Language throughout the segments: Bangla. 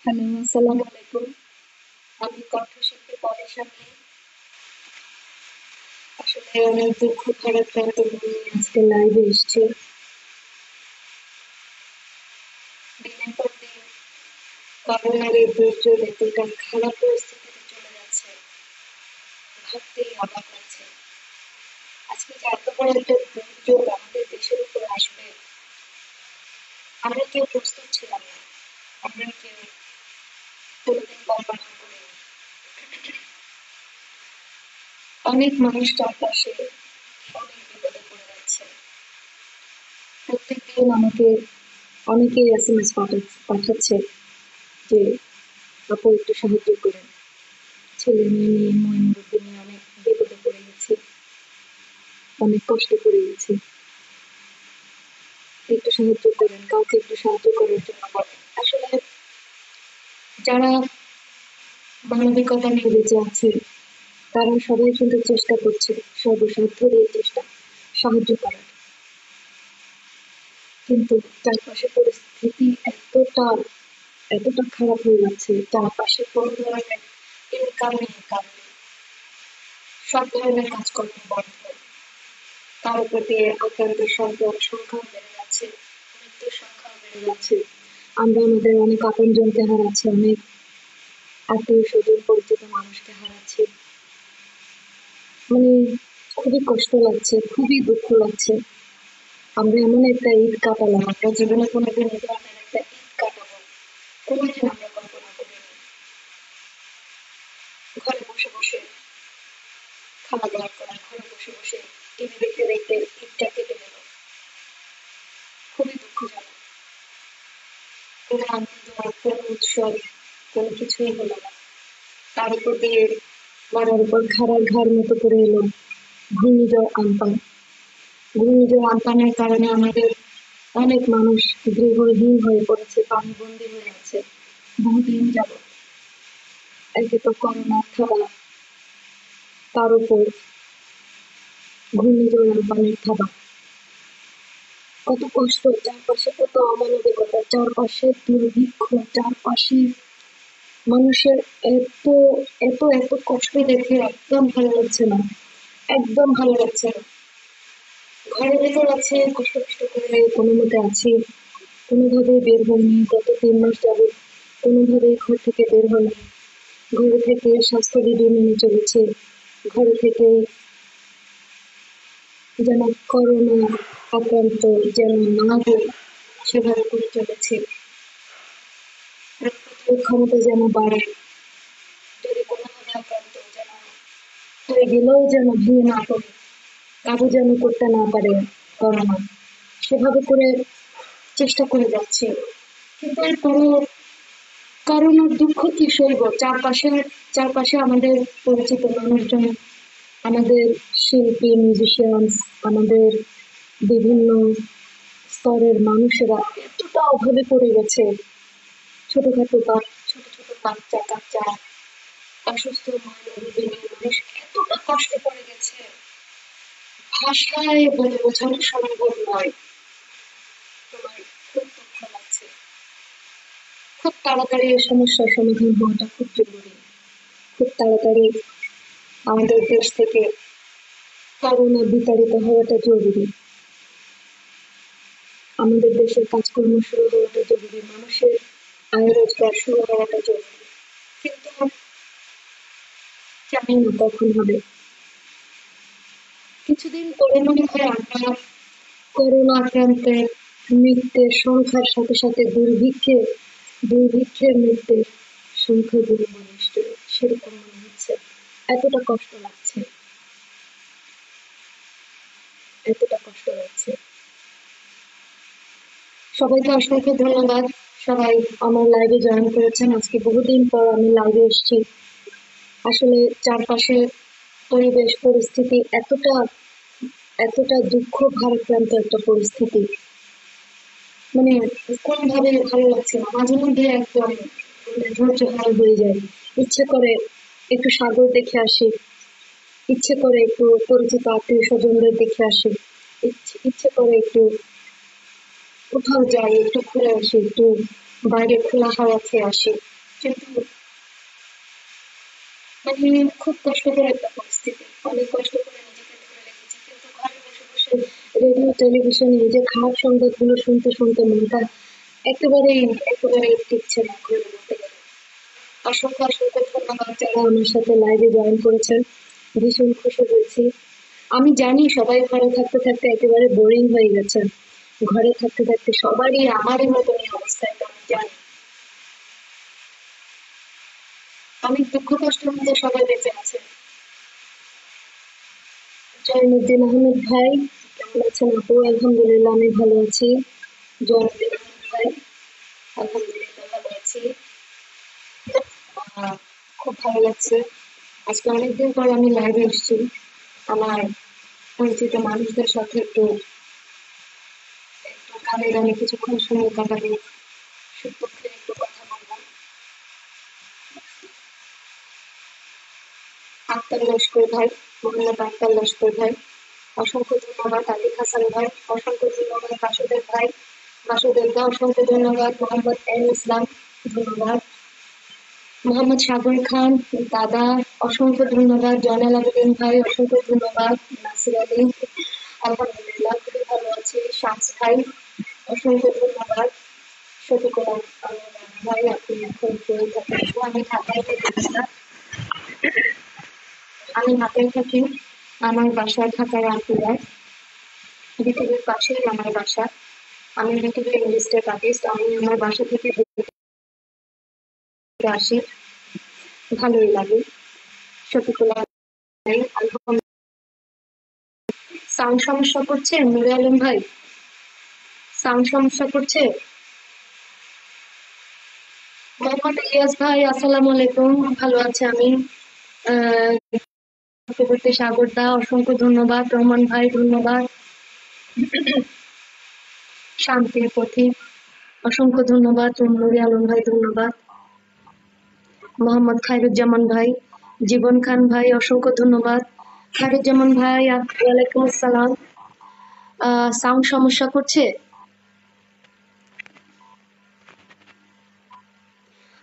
হ্যালো, আসসালামু আলাইকুম। আমি কণ্ঠশিল্পী পরের সাথে আসলে অনেক দুঃখ ভারাক্রান্ত নিয়ে আজকে লাইভে এসেছি। দিনের পর দিন করোনার এই দুর্যোগ এতটা খারাপ পরিস্থিতিতে চলে যাচ্ছে, ভাবতেই অবাক লাগছে। আজকে যে এত বড় একটা দুর্যোগ আমাদের দেশের উপর আসবে, আমরা কেউ প্রস্তুত ছিলাম না। আমরা কেউ কোনোদিন কল্পনা করিনি। অনেক মানুষ চারপাশে অনেক বিপদে পড়ে যাচ্ছে। প্রত্যেকদিন আমাকে অনেকেই এসএমএস পাঠাচ্ছে যে আপু একটু সাহায্য করেন, ছেলে মেয়ে নিয়ে মুরব্বী নিয়ে অনেক বিপদে পড়ে গেছি, অনেক কষ্টে পড়ে গেছি, একটু সাহায্য করেন, কাউকে একটু সাহায্য করার জন্য বলেন। আসলে যারা মানবিকতা নিয়ে বেঁচে আছে তারা সবাই কিন্তু চেষ্টা করছে, সর্বসাধ্য দিয়ে চেষ্টা সাহায্য করার। কিন্তু চারপাশে পরিস্থিতি এতটা খারাপ হয়ে যাচ্ছে, চারপাশে কোনো ধরনের ইনকাম নেই কারণে, সব ধরনের কাজকর্ম বন্ধ। তার উপর দিয়ে আক্রান্তের সংখ্যাও বেড়ে যাচ্ছে, মৃত্যুর সংখ্যাও বেড়ে যাচ্ছে। আমরা আমাদের অনেক আপনজনকে হারাচ্ছি, অনেক আত্মীয় স্বজন পরিচিত মানুষকে হারাচ্ছি। মানে খুবই কষ্ট লাগছে, খুবই দুঃখ লাগছে। আমরা এমন একটা ঈদ কাটালাম, আমরা জীবনে কোনোদিন এই ধরনের একটা ঈদ কাটাবো কোনোদিন আমরা কল্পনা করিনি। ঘরে বসে বসে খাওয়া দাওয়া করা, ঘরে বসে বসে টিভি দেখতে দেখতে ঈদটা কেটে গেল, খুবই দুঃখজনক। কোনো আনন্দ, কোনো উৎসব, কোনো কিছুই হলো না। তার উপর দিয়ে মরার উপর খাড়ার ঘাড় মতো করে এলো ঘূর্ণিঝড় আম্পান। ঘূর্ণিঝড় আম্পানের কারণে আমাদের অনেক মানুষ গৃহহীন হয়ে পড়েছে, পানিবন্দী হয়ে আছে বহুদিন যাবৎ। একে তো করোনা থাবা, তার উপর ঘূর্ণিঝড় আম্পানের থাবা। কত কষ্ট, চারপাশে কত অমানবিকতা, চারপাশে দুর্ভিক্ষ, চারপাশে মানুষের এত এত এত কষ্ট দেখে একদম ভালো লাগছে না, একদম ভালো লাগছে না। ঘরের ভেতর আছে, কষ্ট কষ্ট করে কোনো মতে আছি, কোনোভাবেই বের হয়নি। গত 3 মাস যাবৎ কোনোভাবেই ঘর থেকে বের হয়নি। ঘরে থেকে স্বাস্থ্যবিধি মেনে চলেছে, ঘরে থেকে যেন করোনা আক্রান্ত যেন না হই সেভাবে করে চলেছে। প্রতিরোধ ক্ষমতা যেন বাড়ে, যদি কোনোভাবে আক্রান্ত যেন হয়ে গেলেও যেন ভেঙে না পড়ে, কাজও যেন করতে না পারে করোনা, সেভাবে করে চেষ্টা করে যাচ্ছে। কিন্তু এরপরও করোনার দুঃখ কি সইব? চারপাশে আমাদের পরিচিত মানুষজন, আমাদের শিল্পী, মিউজিশিয়ানস, আমাদের বিভিন্ন স্তরের মানুষেরা এতটা অভাবে পড়ে গেছে। ছোট ছোট বাচ্চা কাচ্চা, অসুস্থ মানুষ এতটা কষ্টে পড়ে গেছে, ভাষায় বলে বোঝানো সম্ভব নয়। তোমার খুব দুঃখ লাগছে। খুব তাড়াতাড়ি এই সমস্যার সমাধান হওয়াটা খুব জরুরি। খুব তাড়াতাড়ি আমাদের দেশ থেকে করোনা বিতাড়িত হওয়াটা জরুরি। আমাদের দেশের কাজকর্ম শুরু হওয়াটা জরুরি, মানুষের আয় রোজগার শুরু হওয়াটা জরুরি। কিন্তু জানি না কখন হবে। কিছুদিন পরে মনে হয় আমরা করোনা আক্রান্তের মৃত্যুর সংখ্যার সাথে সাথে দুর্ভিক্ষের মৃত্যুর সংখ্যাগুলো নিশ্চয় সেরকম মনে হচ্ছে। এতটা কষ্ট লাগছে, এতটা কষ্ট লাগছে। সবাইকে অসংখ্য ধন্যবাদ। সবাই আমার লাইভে জয়েন করেছেন। আজকে বহুদিন পর আমি লাইভে এসেছি। আসলে চারপাশে পরিবেশ পরিস্থিতি এতটা দুঃখ ভারাক্রান্ত একটা পরিস্থিতি, মানে কোনোভাবে ভালো লাগছে না। মাঝে মধ্যে একদম ধৈর্য হারা হয়ে যায়। ইচ্ছে করে একটু সাগর দেখে আসি, ইচ্ছে করে একটু পরিচিত আত্মীয় স্বজনদের দেখে আসি, ইচ্ছে করে একটু কোথাও যাই, একটু ঘুরে আসি, একটু বাইরে খোলা হাওয়া খেয়ে আসি। কিন্তু মানে খুব কষ্টকর একটা পরিস্থিতি, অনেক কষ্ট করে নিজেকে ধরে রেখেছি, কিন্তু ঘরে বসে বসে রেডিও টেলিভিশনে এই যে খারাপ সংবাদগুলো শুনতে শুনতে মনটা একেবারেই টিকছে না ঘরে বলতে গেলে। অসংখ্য ধন্যবাদ যারা আমার সাথে লাইভে জয়েন করেছেন, ভীষণ খুশি হয়েছি। আমি জানি সবাই ঘরে থাকতে থাকতে একেবারে বোরিং হয়ে গেছে, ঘরে থাকতে থাকতে সবারই আমারই মতনই অবস্থা, এটা আমি জানি। অনেক দুঃখ কষ্টের মধ্যে সবাই বেঁচে আছে। জয়নুদ্দিন আহমেদ ভাই কেমন আছেন আপু? আলহামদুলিল্লাহ আমি ভালো আছি। জয়নুদ্দিন আহমেদ ভাই আলহামদুলিল্লাহ ভালো আছি। খুব ভালো লাগছে, আজকে অনেকদিন পর আমি লাইভে এসেছি। আমার পরিচিত মানুষদের সাথে একটু একটু গানে গানে কিছুক্ষণ সময় কাটাবো, সুখ দুঃখের একটু কথা বললাম। আক্তার লস্কর ভাই, মোহাম্মদ আক্তার লস্কর ভাই অসংখ্য ধন্যবাদ। আতিক হাসান ভাই অসংখ্য ধন্যবাদ। বাসুদেব ভাই, বাসুদেবকে অসংখ্য ধন্যবাদ। মোহাম্মদ এম ইসলাম ধন্যবাদ। মোহাম্মদ সাগর খান দাদা অসংখ্য ধন্যবাদ। জয়নাল আবেদিন ভাই অসংখ্য ধন্যবাদ। নাসির আলী আলহামদুলিল্লাহ খুবই ভালো আছি। শামস ভাই অসংখ্য ধন্যবাদ। শফিকুল ভাই আপনি এখন করে থাকেন? আমি ঢাকায় থেকে আমি ঢাকায় থাকি, আমার বাসা ঢাকার রামপুরায়, বিটিভির পাশেই আমার বাসা। আমি বিটিভি ইংলিশটের আর্টিস্ট, আমি আমার বাসা থেকে আসি, ভালোই লাগে। শফিকুল সাউন্ড সমস্যা করছে নুরে আলম ভাই? সাউন্ড সমস্যা করছে? মোহাম্মদ ইলিয়াস ভাই আসসালামু আলাইকুম, ভালো আছে আমি। সাগর দা অসংখ্য ধন্যবাদ। রহমান ভাই ধন্যবাদ। শান্তির পথিক অসংখ্য ধন্যবাদ। নুরে আলম ভাই ধন্যবাদ। মোহাম্মদ খায়রুজ্জামান ভাই, জীবন খান ভাই অসংখ্য ধন্যবাদ। খায়রুজ্জামান ভাই ওয়ালাইকুম আসসালাম। সাউন্ড সমস্যা করছে?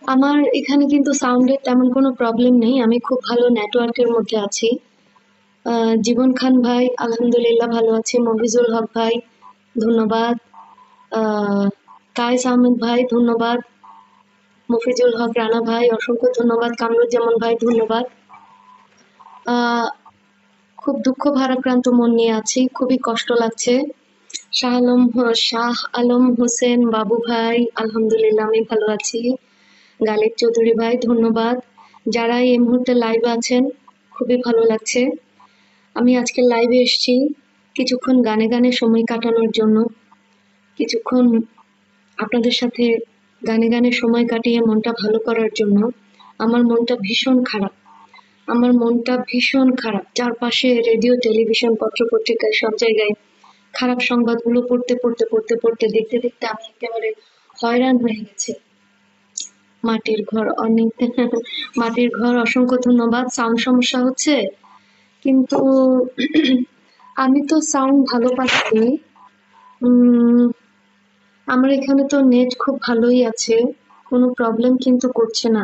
আমার এখানে কিন্তু সাউন্ডের তেমন কোনো প্রবলেম নেই, আমি খুব ভালো নেটওয়ার্কের মধ্যে আছি। জীবন খান ভাই আলহামদুলিল্লাহ ভালো আছি। মফিজুল হক ভাই ধন্যবাদ। কায়েস আহমেদ ভাই ধন্যবাদ। মফিজুল হক রানা ভাই অসংখ্য ধন্যবাদ। কামরুজ্জামান ভাই ধন্যবাদ। খুব দুঃখ ভারাক্রান্ত মন নিয়ে আছি, খুবই কষ্ট লাগছে। শাহ আলম হোসেন বাবু ভাই আলহামদুলিল্লাহ আমি ভালো আছি। গালিব চৌধুরী ভাই ধন্যবাদ। যারা এই মুহূর্তে লাইভে আছেন খুবই ভালো লাগছে। আমি আজকে লাইভে এসেছি কিছুক্ষণ গানে গানে সময় কাটানোর জন্য, কিছুক্ষণ আপনাদের সাথে গানে গানে সময় কাটিয়ে মনটা ভালো করার জন্য। আমার মনটা ভীষণ খারাপ, আমার মনটা ভীষণ খারাপ। চারপাশে রেডিও টেলিভিশন পত্র পত্রিকায় সব জায়গায় খারাপ সংবাদগুলো পড়তে পড়তে পড়তে পড়তে দেখতে দেখতে আমি একেবারে হয়রান হয়ে গেছি। মাটির ঘর অনেক মাটির ঘর অসংখ্য ধন্যবাদ। সাউন্ড সমস্যা হচ্ছে কিন্তু আমি তো সাউন্ড ভালো পাচ্ছি। আমার এখানে তো নেট খুব ভালোই আছে, কোনো প্রবলেম কিন্তু করছে না।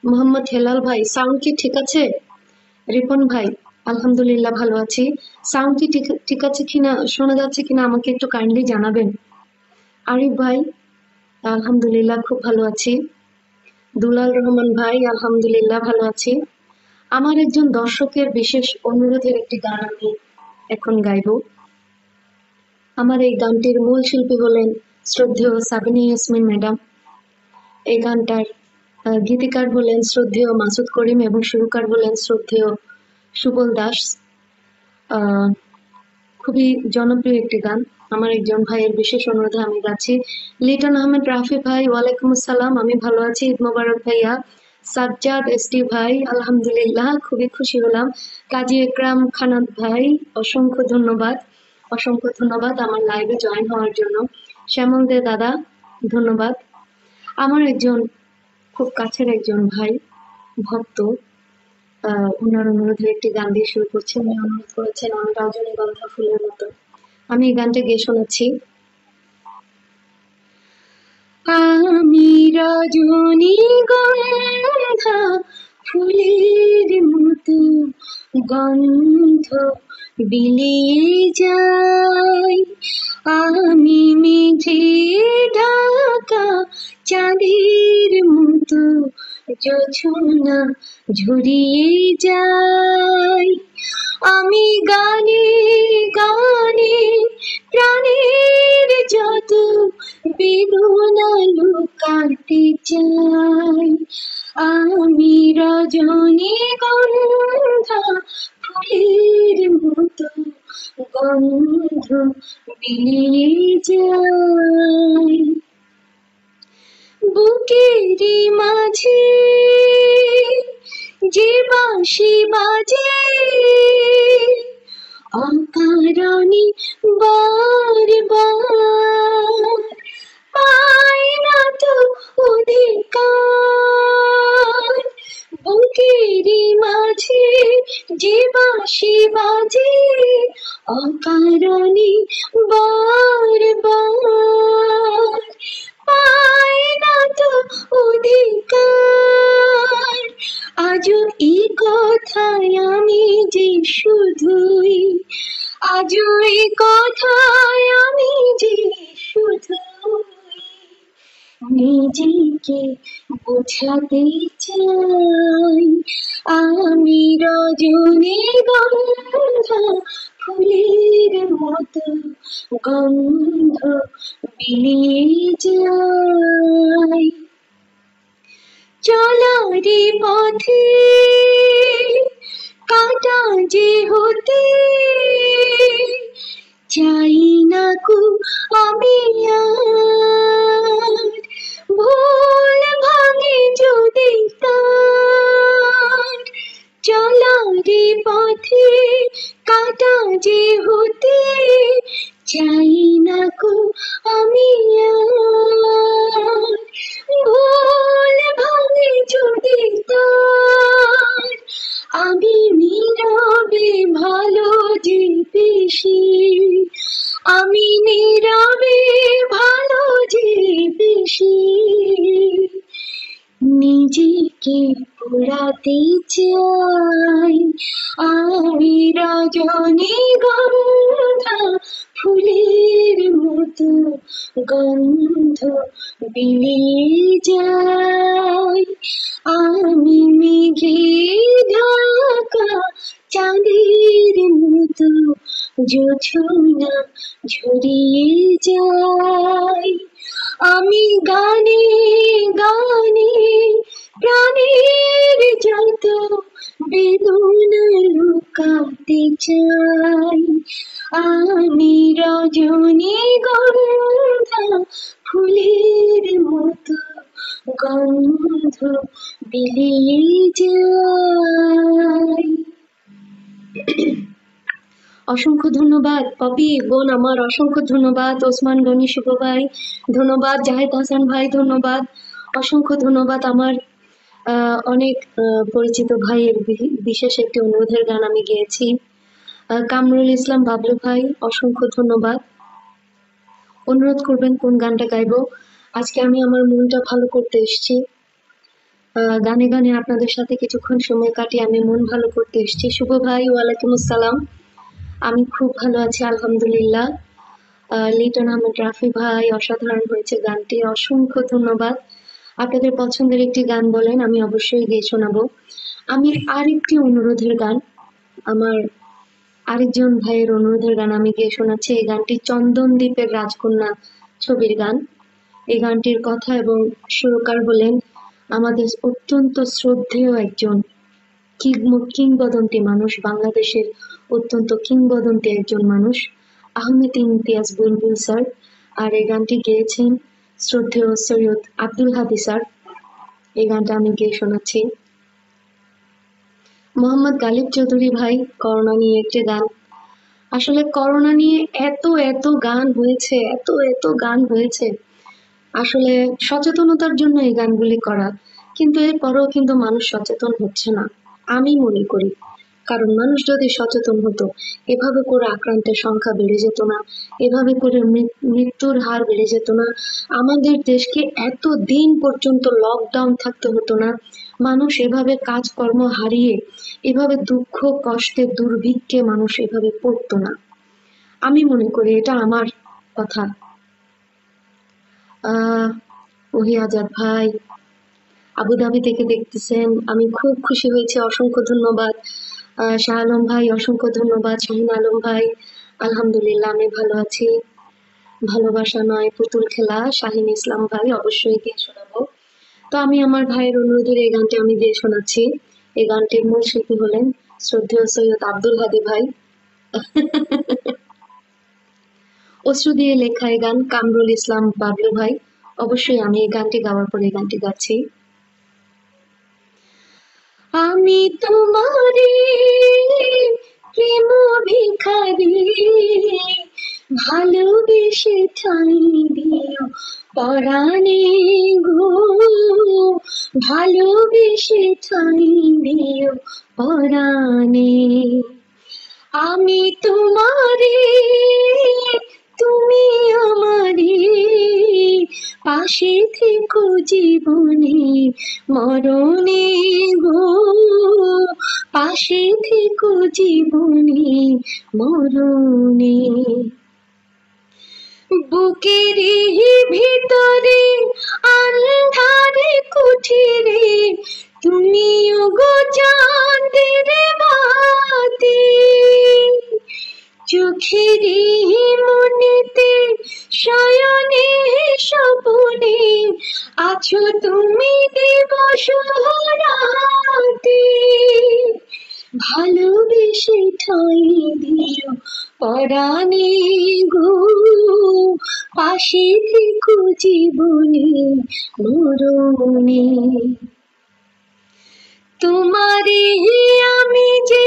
মোহাম্মদ হেলাল ভাই সাউন্ড কি ঠিক আছে? রিপন ভাই আলহামদুলিল্লাহ ভালো আছি। সাউন্ড কি ঠিক আছে কিনা, শোনা যাচ্ছে কিনা আমাকে একটু কাইন্ডলি জানাবেন। আরিফ ভাই আলহামদুলিল্লাহ খুব ভালো আছি। দুলাল রহমান ভাই আলহামদুলিল্লাহ ভালো আছি। আমার একজন দর্শকের বিশেষ অনুরোধের একটি গান আমি এখন গাইব। আমার এই গানটির মূল শিল্পী হলেন শ্রদ্ধেয় সাবিনা ইয়াসমিন ম্যাডাম। এই গানটার গীতিকার হলেন শ্রদ্ধেয় মাসুদ করিম এবং সুরকার হলেন শ্রদ্ধেয় সুবল দাস। খুবই জনপ্রিয় একটি গান, আমার একজন ভাইয়ের বিশেষ অনুরোধে আমি গাচ্ছি। লিটন আহমেদ রাফি ভাই ওয়ালাইকুম আসসালাম, আমি ভালো আছি। ঈদ মোবারক ভাইয়া। সাজ্জাদ এসটি ভাই আলহামদুলিল্লাহ খুবই খুশি হলাম। কাজী একরাম খানাত ভাই অসংখ্য ধন্যবাদ, অসংখ্য ধন্যবাদ আমার লাইভে জয়েন হওয়ার জন্য। শ্যামল দে দাদা ধন্যবাদ। আমার একজন খুব কাছের একজন ভাই ভক্ত ওনার অনুরোধে একটি গান দিয়ে শুরু করছি। উনি অনুরোধ করেছেন আমি রজনীগন্ধা ফুলের মতো। আমি এই গানটা গেয়ে শোনাচ্ছি। আমি রজনীগন্ধা গন্ধ বিলিয়ে যায়। আমি মেঘে ঢাকা চাঁদের মতো জোছনা ঝরিয়ে যায়। আমি গানে গানে প্রাণের যত বেদনা লুকাতে চাই। আমি রজনীগন্ধা ফুলের মতো গন্ধ বিলিয়ে যাই। বুকের মাঝে যে বাঁশি বাজে অকারণে বারবার, পাই না তো অধিকার। বুকের মাঝে যে বাঁশি বাজে অকারণে বারবার, পাই না তো অধিকার। আজও এই কথায় আমি যে শুধুই, আজও এই কথায় আমি যে শুধুই নিজেকে বোঝাতে চাই। আমি রজনীগন্ধা ফুলের মতো গন্ধ বিলিয়ে যাই। চলারে পথে কাটা যে হতে চাই না কো আমি আর। ভুল ভাঙে যদি তার, চলারে পথে কাটা যে হতে চাই না কো আমি আর। ভুল ভাঙে যদি তার, আমি নীরবে ভালো যে বেশি, আমি নীরবে ভালো যে বেশি নিজেকে পোড়াতে চাই। আমি রজনীগন্ধা ফুলের মতো গন্ধ বিলিয়ে যাই। আমি মেঘে ঢাকা চাঁদের মতো জোছনা ঝরিয়ে যাই। আমি গানে গানে প্রাণের যত বেদনা লুকাতে চাই। আমি রজনীগন্ধা ফুলের মতো গন্ধ বিলিয়ে যাই। অসংখ্য ধন্যবাদ পপি বোন আমার, অসংখ্য ধন্যবাদ ওসমান গনি শুভ ভাই, ধন্যবাদ জাহেদ হাসান ভাই, ধন্যবাদ, অসংখ্য ধন্যবাদ। আমার অনেক পরিচিত ভাইয়ের বিশেষ একটি অনুরোধের গান আমি গেয়েছি। কামরুল ইসলাম বাবলু ভাই, অসংখ্য ধন্যবাদ। অনুরোধ করবেন কোন গানটা গাইবো। আজকে আমি আমার মনটা ভালো করতে এসেছি, গানে গানে আপনাদের সাথে কিছুক্ষণ সময় কাটিয়ে আমি মন ভালো করতে এসেছি। শুভ ভাই ওয়ালাইকুম আসসালাম, আমি খুব ভালো আছি আলহামদুলিল্লাহ। লিটন আহমেদ রাফি ভাই, অসাধারণ হয়েছে গানটি, অসংখ্য ধন্যবাদ। আপনাদের পছন্দের একটি গান বলেন, আমি অবশ্যই গেয়ে শোনাবো। আমি আরেকটি অনুরোধের গান, আমার আরেকজন ভাইয়ের অনুরোধের গান আমি গেয়ে শোনাচ্ছি। এই গানটি চন্দন দ্বীপের রাজকন্যা ছবির গান। এই গানটির কথা এবং সুরকার হলেন আমাদের অত্যন্ত শ্রদ্ধেয় একজন কিংবদন্তি মানুষ, বাংলাদেশের অত্যন্ত কিংবদন্তি একজন মানুষ, আহমেদ ইমতিয়াজ বুলবুল স্যার। আর এই গানটি গেয়েছেন শ্রদ্ধেয় সৈয়দ আব্দুল হাদী স্যার। এই গানটা আমি গেয়ে শোনাচ্ছি। মোহাম্মদ গালিব চৌধুরী ভাই, করোনা নিয়ে একটি গান। আসলে করোনা নিয়ে এত গান হয়েছে, এত গান হয়েছে, আসলে সচেতনতার জন্য এই গানগুলি করা, কিন্তু এরপরেও কিন্তু মানুষ সচেতন হচ্ছে না আমি মনে করি। কারণ মানুষ যদি সচেতন হতো, এভাবে করে আক্রান্তের সংখ্যা বেড়ে যেত না, এভাবে করে মৃত্যুর হার বেড়ে যেত না, আমাদের দেশকে এত দিন পর্যন্ত লকডাউন থাকতে হতো না, মানুষ এভাবে কাজকর্ম হারিয়ে এভাবে দুঃখ কষ্টে দুর্ভিক্ষে মানুষ এভাবে পড়তো না। আমি মনে করি এটা আমার কথা। ওহি আজাদ ভাই আবুধাবি থেকে দেখতেছেন, আমি খুব খুশি হয়েছি, অসংখ্য ধন্যবাদ। শাহ আলম ভাই অসংখ্য ধন্যবাদ। শাহিন আলম ভাই আলহামদুলিল্লাহ আমি ভালো আছি। ভালোবাসা নয় পুতুল খেলা, শাহিন ইসলাম ভাই অবশ্যই দিয়ে শোনাবো। তো আমি আমার ভাইয়ের অনুরোধের এই গানটি আমি দিয়ে শোনাচ্ছি। এই গানটির মূল শিল্পী হলেন শ্রদ্ধেয় সৈয়দ আব্দুল হাদি ভাই। অশ্রু দিয়ে লেখা এই গান কামরুল ইসলাম বাবলু ভাই। অবশ্যই আমি এই গানটি গাওয়ার পরে এই গানটি গাচ্ছি। আমি তোমারে প্রেম ভিখারি, ভালোবেসে ঠাই দিও পরাণে গো, ভালোবেসে ঠাই দিও পরাণে। আমি তোমারে তুমি আমারে, পাশে থেকো জীবনে মরণে গো, পাশে থেকো জীবনে মরণে। বুকের ভিতরে আন্ধারে কুঠিরে তুমিও গো চাঁদের বাতি, চোখের মনেতে শয়নে স্বপনে আছো তুমি দিবস রাতে, ভালোবেসে ঠাই দিও পরাণে গো, পাশে থেকো জীবনে মরণে। তোমারে আমি যে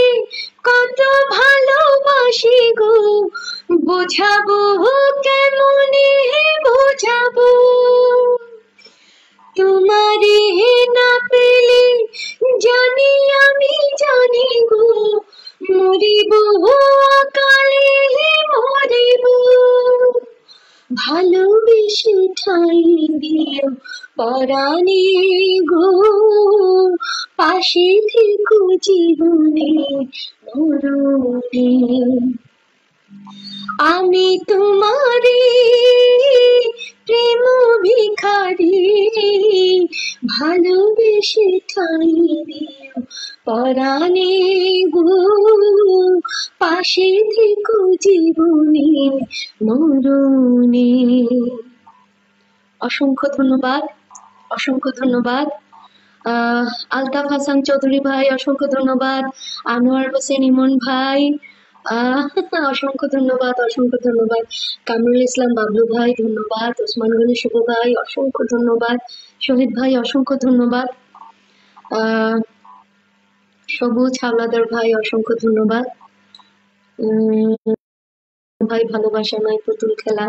কত ভালোবাসি গো, বোঝাবো কেমনে বোঝাবো, তোমারে না পেলে জানি আমি জানি গো, মরিব অকালে মরিব, ভালোবেসে ঠাই দিও পরাণে গো, পাশে থেকো জীবনে মরণে। আমি তোমারে প্রেম ভিখারি, ভালোবেসে ঠাই দিও পরাণে গো, পাশে থেকো জীবনে মরণে। অসংখ্য ধন্যবাদ, অসংখ্য ধন্যবাদ। আলতাফ হাসান চৌধুরী ভাই অসংখ্য ধন্যবাদ। আনোয়ার হোসেন ইমন ভাই অসংখ্য ধন্যবাদ, অসংখ্য ধন্যবাদ। কামরুল ইসলাম বাবলু ভাই ধন্যবাদ। ওসমান গনি শুভ ভাই অসংখ্য ধন্যবাদ। শহীদ ভাই অসংখ্য ধন্যবাদ। সবুজ হাওলাদার ভাই অসংখ্য ধন্যবাদ। ভাই ভালোবাসা নয় পুতুল খেলা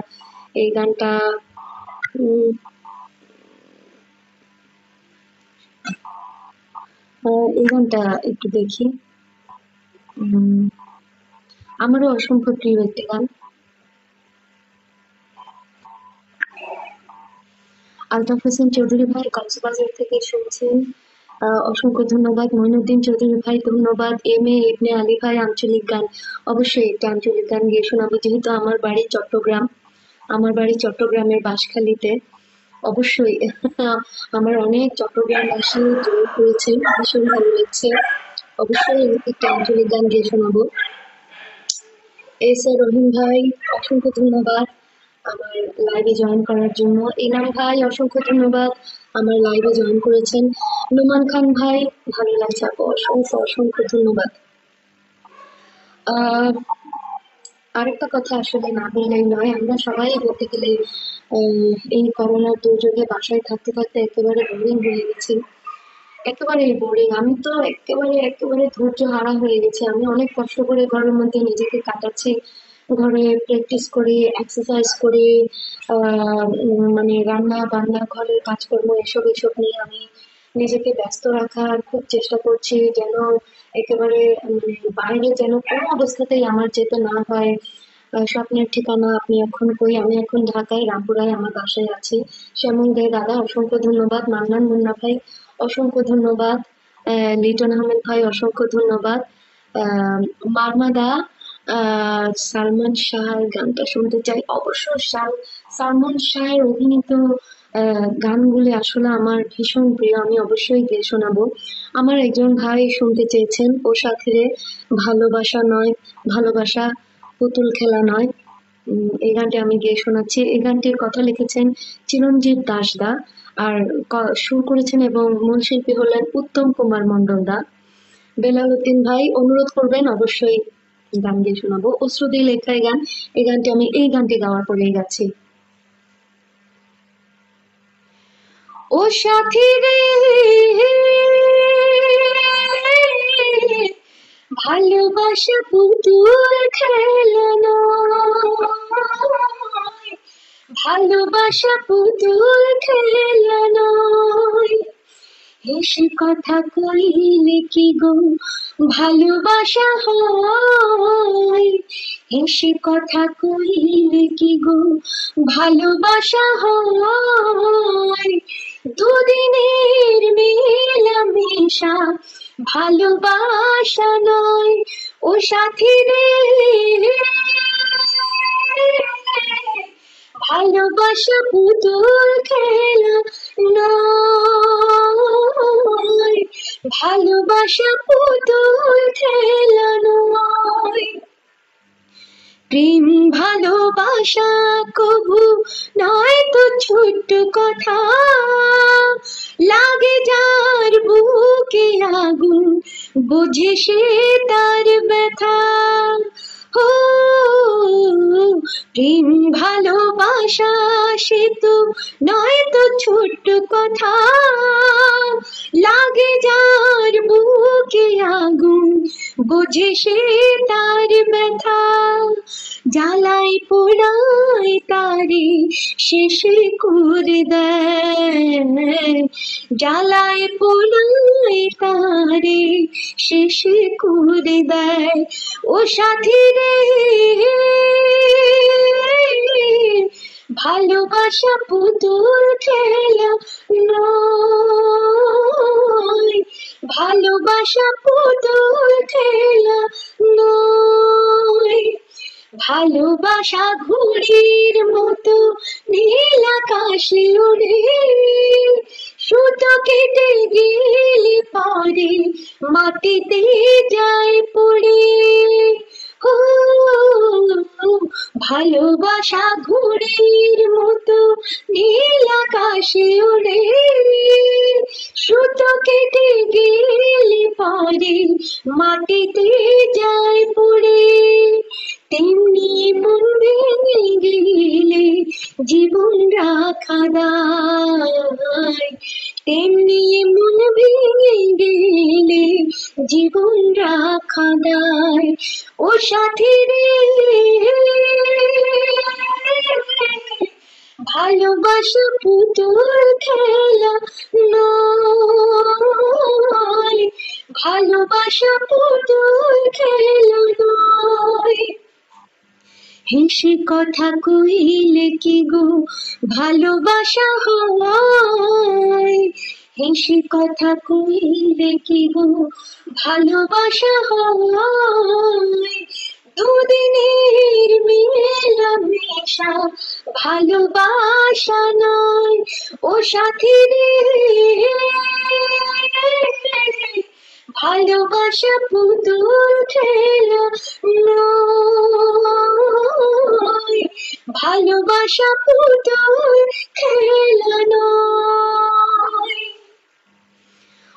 এই গানটা এই গানটা একটু দেখি, আমারও অসংখ্য প্রিয় একটি গান। আলতাফ হোসেন চৌধুরী ভাই কক্সবাজার থেকে শুনছেন, অসংখ্য ধন্যবাদ। মইনুদ্দিন চৌধুরী ভাই ধন্যবাদ। এম এ ইবনে আলী ভাই আঞ্চলিক গান, অবশ্যই একটা আঞ্চলিক গান গিয়ে শোনাবো, যেহেতু আমার বাড়ি চট্টগ্রাম, আমার বাড়ি চট্টগ্রামের বাঁশখালীতে। অবশ্যই আমার অনেক চট্টগ্রামবাসী জয় করেছে, ভীষণ ভালো লাগছে। অবশ্যই একটা আঞ্চলিক গান গিয়ে শোনাবো। এস এ রহিম ভাই অসংখ্য ধন্যবাদ আমার লাইভে জয়েন করার জন্য। ইনাম ভাই অসংখ্য ধন্যবাদ আমার লাইভে জয়েন করেছেন। নোমান খান ভাই ভালো লাগছে আপু, অসংখ্য অসংখ্য ধন্যবাদ। আরেকটা কথা আসলে না বললেই নয়, আমরা সবাই বলতে গেলে এই করোনার দুর্যোগে বাসায় থাকতে থাকতে একেবারে বোরিং হয়ে গেছি, একেবারে বোরিং। আমি তো একেবারে ধৈর্য হারা হয়ে গেছি। আমি অনেক কষ্ট করে ঘরের মধ্যে নিজেকে কাটাচ্ছি, ঘরে প্র্যাকটিস করে এক্সারসাইজ করে মানে রান্না বান্না ঘরের কাজকর্ম এসব নিয়ে আমি নিজেকে ব্যস্ত রাখার খুব চেষ্টা করছি, যেন একেবারে মানে বাইরে যেন কোনো অবস্থাতেই আমার যেতে না হয়। স্বপ্নের ঠিকানা আপনি এখন কই? আমি এখন ঢাকায় রামপুরায় আমার বাসায় আছি। শ্যামল দে দাদা অসংখ্য ধন্যবাদ, মান্নান মুন্না ভাই অসংখ্য ধন্যবাদ, লিটন আহমেদ ভাই অসংখ্য ধন্যবাদ, মারমাদা, সালমান শাহর গানটা শুনতে চাই অবশ্য। সালমান শাহের অভিনীত গানগুলি আসলে আমার ভীষণ প্রিয়, আমি অবশ্যই গেয়ে শোনাবো। আমার একজন ভাই শুনতে চেয়েছেন ও সাথে রে, ভালোবাসা নয়, ভালোবাসা পুতুল খেলা নয়। এই গানটি আমি গেয়ে শোনাচ্ছি। এই গানটির কথা লিখেছেন চিরঞ্জিত দাসদা, আর সুর করেছেন এবং মূল শিল্পী হলেন উত্তম কুমার মন্ডল দা। বেলাল উদ্দিন ভাই অনুরোধ করবেন, অবশ্যই গান গিয়ে শোনাবো। অশ্রু দিয়ে লেখা এই গান, এই গানটি আমি এই গানটি গাওয়ার পরেই গাচ্ছি। ও সাথী রে, ভালোবাসা পুতুল খেলা নয়, ভালোবাসা পুতুল খেলা নয়, হেসে কথা কইলে কি গো ভালোবাসা হয়, হেসে কথা কইলে কি গো ভালোবাসা হয়, দুদিনের মেলামেশা ভালোবাসা নয়। ও সাথী রে, ভালোবাসা পুতুল খেলা নয়, ভালোবাসা পুতুল খেলা নয়। প্রেম ভালোবাসা কবু নয় তো ছোট্ট কথা, লাগে যার বুকে আগুন বোঝে সে তার ব্যথা। ও প্রেম ভালোবাসা সে তো নয় তো ছোট্ট কথা, লাগে যার বুকে আগুন বোঝে সে তার ব্যথা। জ্বালাই পোড়াই তারে শেষে করে দেয়, জ্বালাই পোড়াই তারে শেষে করে দেয়। ও সাথী রে, ভালোবাসা পুতুল খেলা নয়, ভালোবাসা পুতুল খেলা নয়। ভালোবাসা ঘুড়ির মতো নীল আকাশে ওড়ে, সুতো কেটে গেলে পরে মাটিতে যায় পড়ে। ও ভালোবাসা ঘুড়ির মতো নীল আকাশে ওড়ে, সুতো কেটে গেলে পরে মাটিতে যায় পড়ে। তেমনি মন ভেঙে গেলে জীবন রাখা দায়, তেমনি মন ভেঙে গেলে জীবন রাখা দায়। ও সাথী রে, ভালোবাসা পুতুল খেলা নয়, ভালোবাসা পুতুল খেলা নয়। হেসে কথা কইলে কি গো ভালোবাসা হয়, হেসে কথা কইলে কি গো ভালোবাসা হয়, দুদিনের মেলামেশা ভালোবাসা নয়। ও সাথী রে, ভালোবাসা পুতুল খেলা নয়, ভালোবাসা পুতুল খেলা নয়।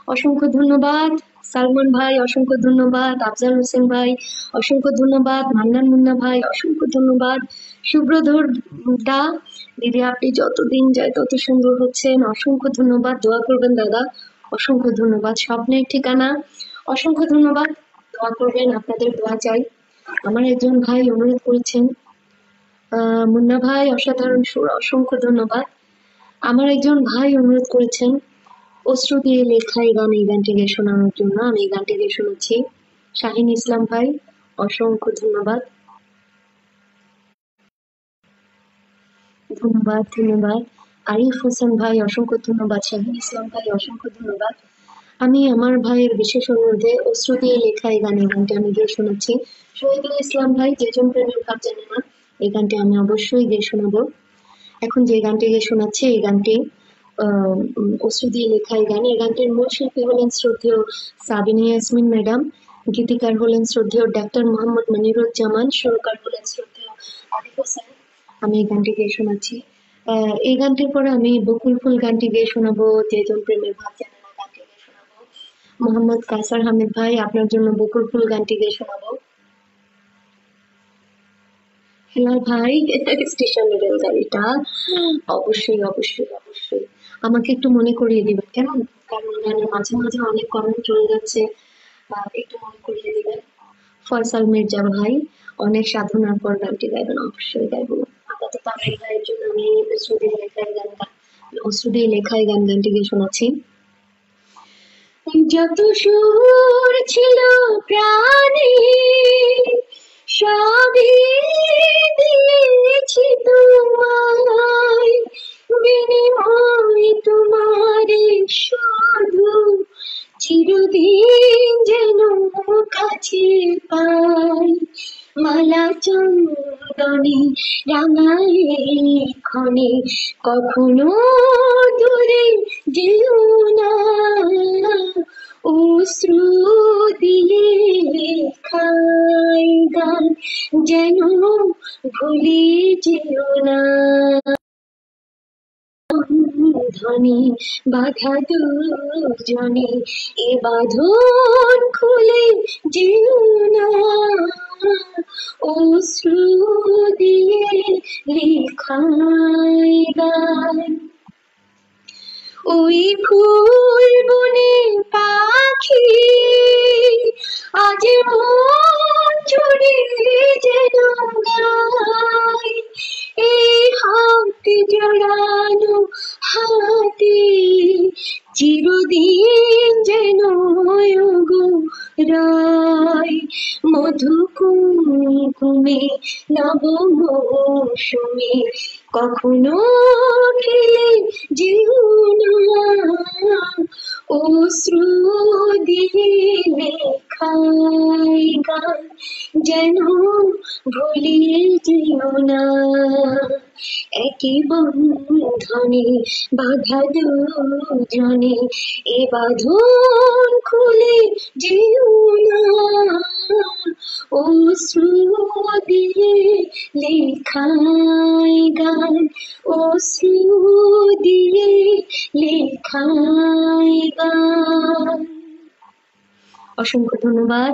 অসংখ্য ধন্যবাদ সালমান ভাই, অসংখ্য ধন্যবাদ আফজাল হোসেন ভাই, অসংখ্য ধন্যবাদ মান্নান মুন্না ভাই, অসংখ্য ধন্যবাদ সুব্রধর দা। দিদি আপনি যতদিন যায় তত সুন্দর হচ্ছেন, অসংখ্য ধন্যবাদ। দোয়া করবেন দাদা, অসংখ্য ধন্যবাদ। স্বপ্নের ঠিকানা অসংখ্য ধন্যবাদ, দোয়া করবেন, আপনাদের দোয়া চাই। আমার একজন ভাই অনুরোধ করেছেন, মুন্না ভাই অসাধারণ সুর, অসংখ্য ধন্যবাদ। আমার একজন ভাই অনুরোধ করেছেন অশ্রু দিয়ে লেখা এই গান, এই গানটিকে শোনানোর জন্য আমি এই গানটিকে শুনেছি। শাহিন ইসলাম ভাই, অসংখ্য ধন্যবাদ। ধন্যবাদ ধন্যবাদ। আরিফ হোসেন ভাই, অসংখ্য ধন্যবাদ। শাহিন ইসলাম ভাই, অসংখ্য ধন্যবাদ। আমি আমার ভাইয়ের বিশেষ অনুরোধে অশ্রু দিয়ে লেখা এই গান, এই গানটি আমি গিয়ে শোনাচ্ছি। শহীদুল ইসলাম ভাই, যেজন প্রেমের ভাব জানে না, এই গানটি আমি অবশ্যই গিয়ে শোনাবো। এখন যে গানটি গিয়ে শোনাচ্ছি এই গানটি অশ্রু দিয়ে লেখা এই গান। এই গানটির মূল শিল্পী হলেন শ্রদ্ধেয় সাবিনা ইয়াসমিন ম্যাডাম, গীতিকার হলেন শ্রদ্ধেয় ডাক্তার মোহাম্মদ মনিরুজ্জামান, সুরকার হলেন শ্রদ্ধেয় আরিফ হোসেন। আমি এই গানটি গিয়ে শোনাচ্ছি। এই গানটির পরে আমি বকুল ফুল গানটি গিয়ে শোনাবো, যেজন প্রেমের ভাব জানে না গানটি গিয়ে শোনাবো। মোহাম্মদ কাসার হামিদ ভাই, আপনার জন্য বকুল ফুল গানটি গিয়ে শোনাবো। হেলাল ভাই, স্টেশনের রেলগাড়িটা অবশ্যই অবশ্যই অবশ্যই আমাকে একটু মনে করিয়ে দিবেন, কেমন? কারণ গানের মাঝে মাঝে অনেক কমেন্ট চলে যাচ্ছে, একটু মনে করিয়ে দিবেন। ফয়সাল মির্জা ভাই, অনেক সাধনার পর গানটি গাইবেন, অবশ্যই গাইবো। আপাতত আমার ভাইয়ের জন্য আমি অশ্রু দিয়ে লেখায় গান গানটিকে শোনাচ্ছি। যত সুর ছিল প্রাণে সবই দিয়েছি তোমায়, বিনিময় তোমারে শুধু চিরদিন যেন কাছে পাই। মালা চন্দনে রাঙায় ক্ষণে কখনো দূরে যেও না, অশ্রু দিয়ে লেখায় গান যেন ভুলে যেও না। ধনে বাধা দুজনে এ বাঁধন খুলে যেও না, অশ্রু দিয়ে লেখায় গান। ওই ফুল বনে পাখি আজ মন জুড়ে যেন গায়, এই হাতে জড়ানো হাতে চিরদিন যেন গো রায়। মধু কুমকুমে নব মৌসুমে কখনো খেলে যেও না, অশ্রু দিয়ে লেখায় গান যেন ভুলে যেও না। একই বন্ধনে বাধা দুজনে এ বাঁধন খুলে যেও না, অশ্রু দিয়ে লেখায় গান, অশ্রু দিয়ে লেখায় গান। অসংখ্য ধন্যবাদ।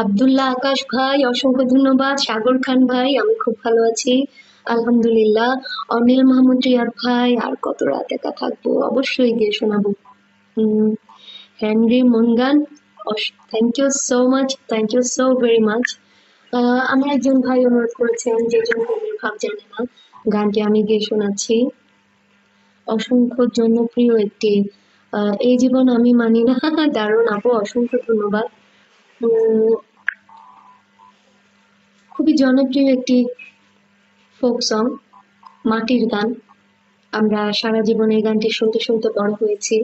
আব্দুল্লাহ আকাশ ভাই, অসংখ্য ধন্যবাদ। সাগর খান ভাই, আমি খুব ভালো আছি আলহামদুলিল্লাহ। অনিল মাহমুদ রিয়াদ ভাই, আর কত রাত একা থাকবো, অবশ্যই গিয়ে শোনাবো। Henry Mungan, thank you so much, thank you so very much. আমার একজন ভাই অনুরোধ করেছেন, যেজন প্রেমের ভাব জানে না, গানটি আমি গিয়ে শোনাচ্ছি। অসংখ্য জনপ্রিয় একটি এই জীবন আমি মানি না, দারুণ আপু, অসংখ্য ধন্যবাদ। খুবই জনপ্রিয় একটি ফোক সং, মাটির গান। আমরা সারা জীবন এই গানটি শুনতে শুনতে বড় হয়েছি,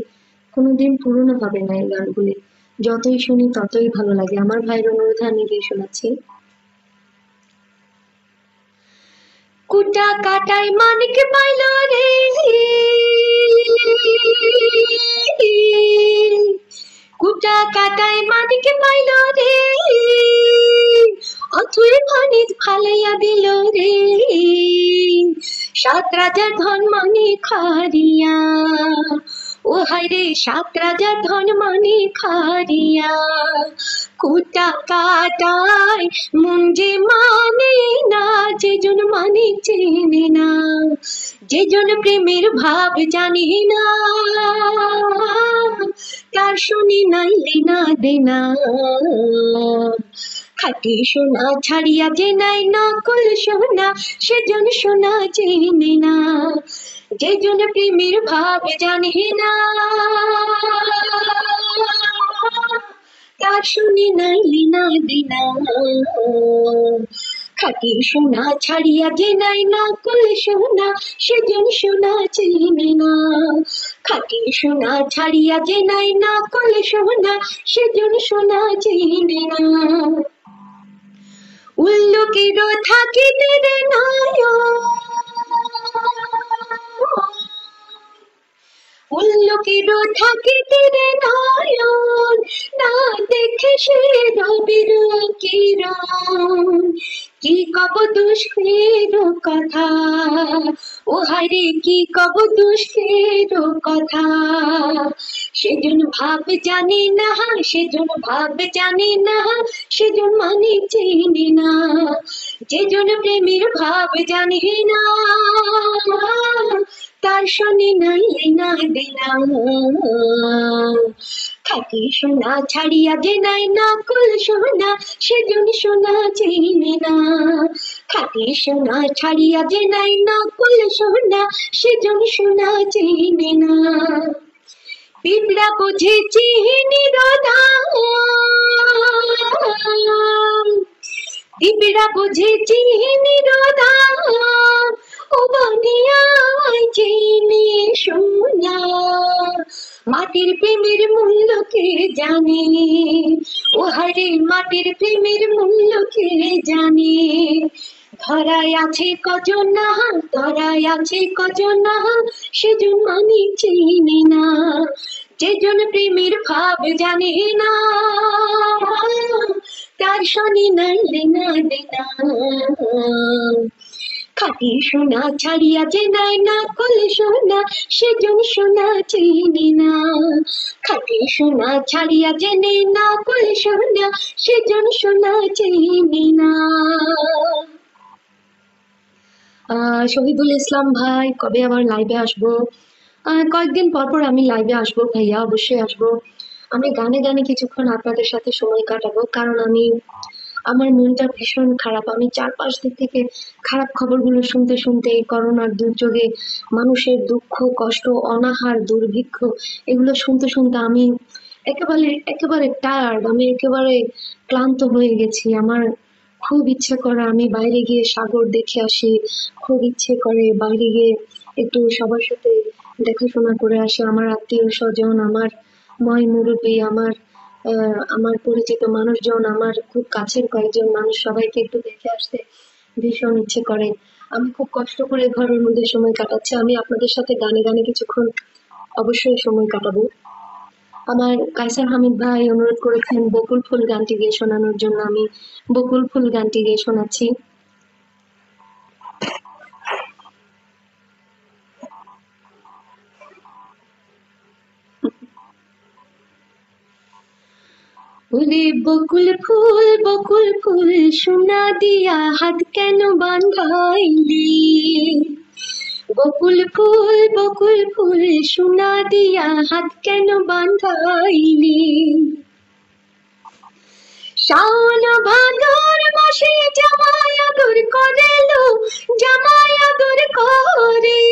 কোনোদিন পুরনো হবে না এই গানগুলি, যতই শুনি ততই ভালো লাগে। আমার ভাইয়ের অনুরোধে আমি গিয়ে শোনাচ্ছি। কুটা কাটাই মানিক পাইল রে, কুটা কাটাই মানিক পাইল রে, অথই পানিত ফালাইয়া দিল রে, 7 রাজার ধন মানি খারিয়া, ও হায়রে 7 রাজার ধন মানি খারিয়া, কুটা কাটাই মন যে মানে না, যেজন মানে চেনে না, যেজন প্রেমের ভাব জানি না, তার শুনি নাই লেনা দেনা, খাঁটি সোনা ছাড়িয়া যে নাই নকল সোনা, সেজন সোনা চেনে না, যেজন প্রেমের ভাব জানে না, তার শুনি নাই লিনা দিনা। খাঁটি সোনা ছাড়িয়া যে নাই নকল সোনা, সেজন সোনা চিনি না। খাঁটি সোনা ছাড়িয়া যে নাই নকল সোনা, সেজন সোনা চিনি না। উল্লুকিত থাকিতে রে নয়ন, উল্লুকিত থাকিতে রে নয়ন, না দেখে সে রবির কিরণ। কি কব দুষ্কের কথা, ও হায়রে কি কব দুষ্কের কথা। সেজন ভাব জানি না, সেজন ভাব জানি না, সেজন মানে চিনি না। যেজন প্রেমের ভাব জানি না, তার শনি নাই লিনা দিনা। খাঁটি সোনা ছাড়িয়া যে নাই নকল সোনা, সেজন সোনা চিনি না। খাঁটি সোনা ছাড়িয়া যে নাই নকল সোনা, সেজন সোনা চিনি না। পিঁপড়া বুঝে চিনি দাম, পিঁপড়া বুঝে চিনি দাম, ও বানিয়ায় চিনি সোনা। মাটির প্রেমের মূল্য কে জানে, ও হারে মাটির প্রেমের মূল্য কে জানে। ধরায় আছে কজন না, ধরায় আছে কজন না, সেজন মানে চিনি না। যেজন প্রেমের ভাব জানে না, তার শনি নাই লিনা দিনা। খাঁটি সোনা ছাড়িয়া যে নাই নকল সোনা, সেজন সোনা চিনি না। খাঁটি সোনা ছাড়িয়া যে নেই নকল সোনা, সেজন সোনা চিনি না। শহীদুল ইসলাম ভাই, কবে আবার লাইভে আসবো? কয়েকদিন পর পর আমি লাইভে আসবো ভাইয়া, অবশ্যই আসবো। আমি গানে গানে কিছুক্ষণ আপনাদের সাথে সময় কাটাবো, কারণ আমার মনটা ভীষণ খারাপ। আমি চারপাশ দিক থেকে খারাপ খবরগুলো শুনতে শুনতে, এই করোনার দুর্যোগে মানুষের দুঃখ কষ্ট অনাহার দুর্ভিক্ষ এগুলো শুনতে শুনতে আমি একেবারে টায়ার্ড, আমি একেবারে ক্লান্ত হয়ে গেছি। আমার খুব ইচ্ছে করে আমি বাইরে গিয়ে সাগর দেখে আসি, খুব ইচ্ছে করে বাইরে গিয়ে একটু সবার সাথে দেখাশোনা করে আসি। আমার আত্মীয় স্বজন, আমার ময় মুরব্বী, আমার পরিচিত মানুষজন, আমার খুব কাছের কয়েকজন মানুষ, সবাইকে একটু দেখে আসতে ভীষণ ইচ্ছে করে। আমি খুব কষ্ট করে ঘরের মধ্যে সময় কাটাচ্ছি। আমি আপনাদের সাথে গানে গানে কিছুক্ষণ অবশ্যই সময় কাটাবো। আমার কায়সার হামিদ ভাই অনুরোধ করেছেন বকুল ফুল গানটি গিয়ে শোনানোর জন্য, আমি বকুল ফুল গানটি গিয়ে শোনাচ্ছি। ওরে বকুল ফুল সোনা দিয়া হাত কেন বাঁধাইলি। বকুল ফুল সোনা দিয়া হাত কেন বাঁধাইলি। শাওন ভাদর মাসে জামাই আদর করেলো, জামাই আদর করে।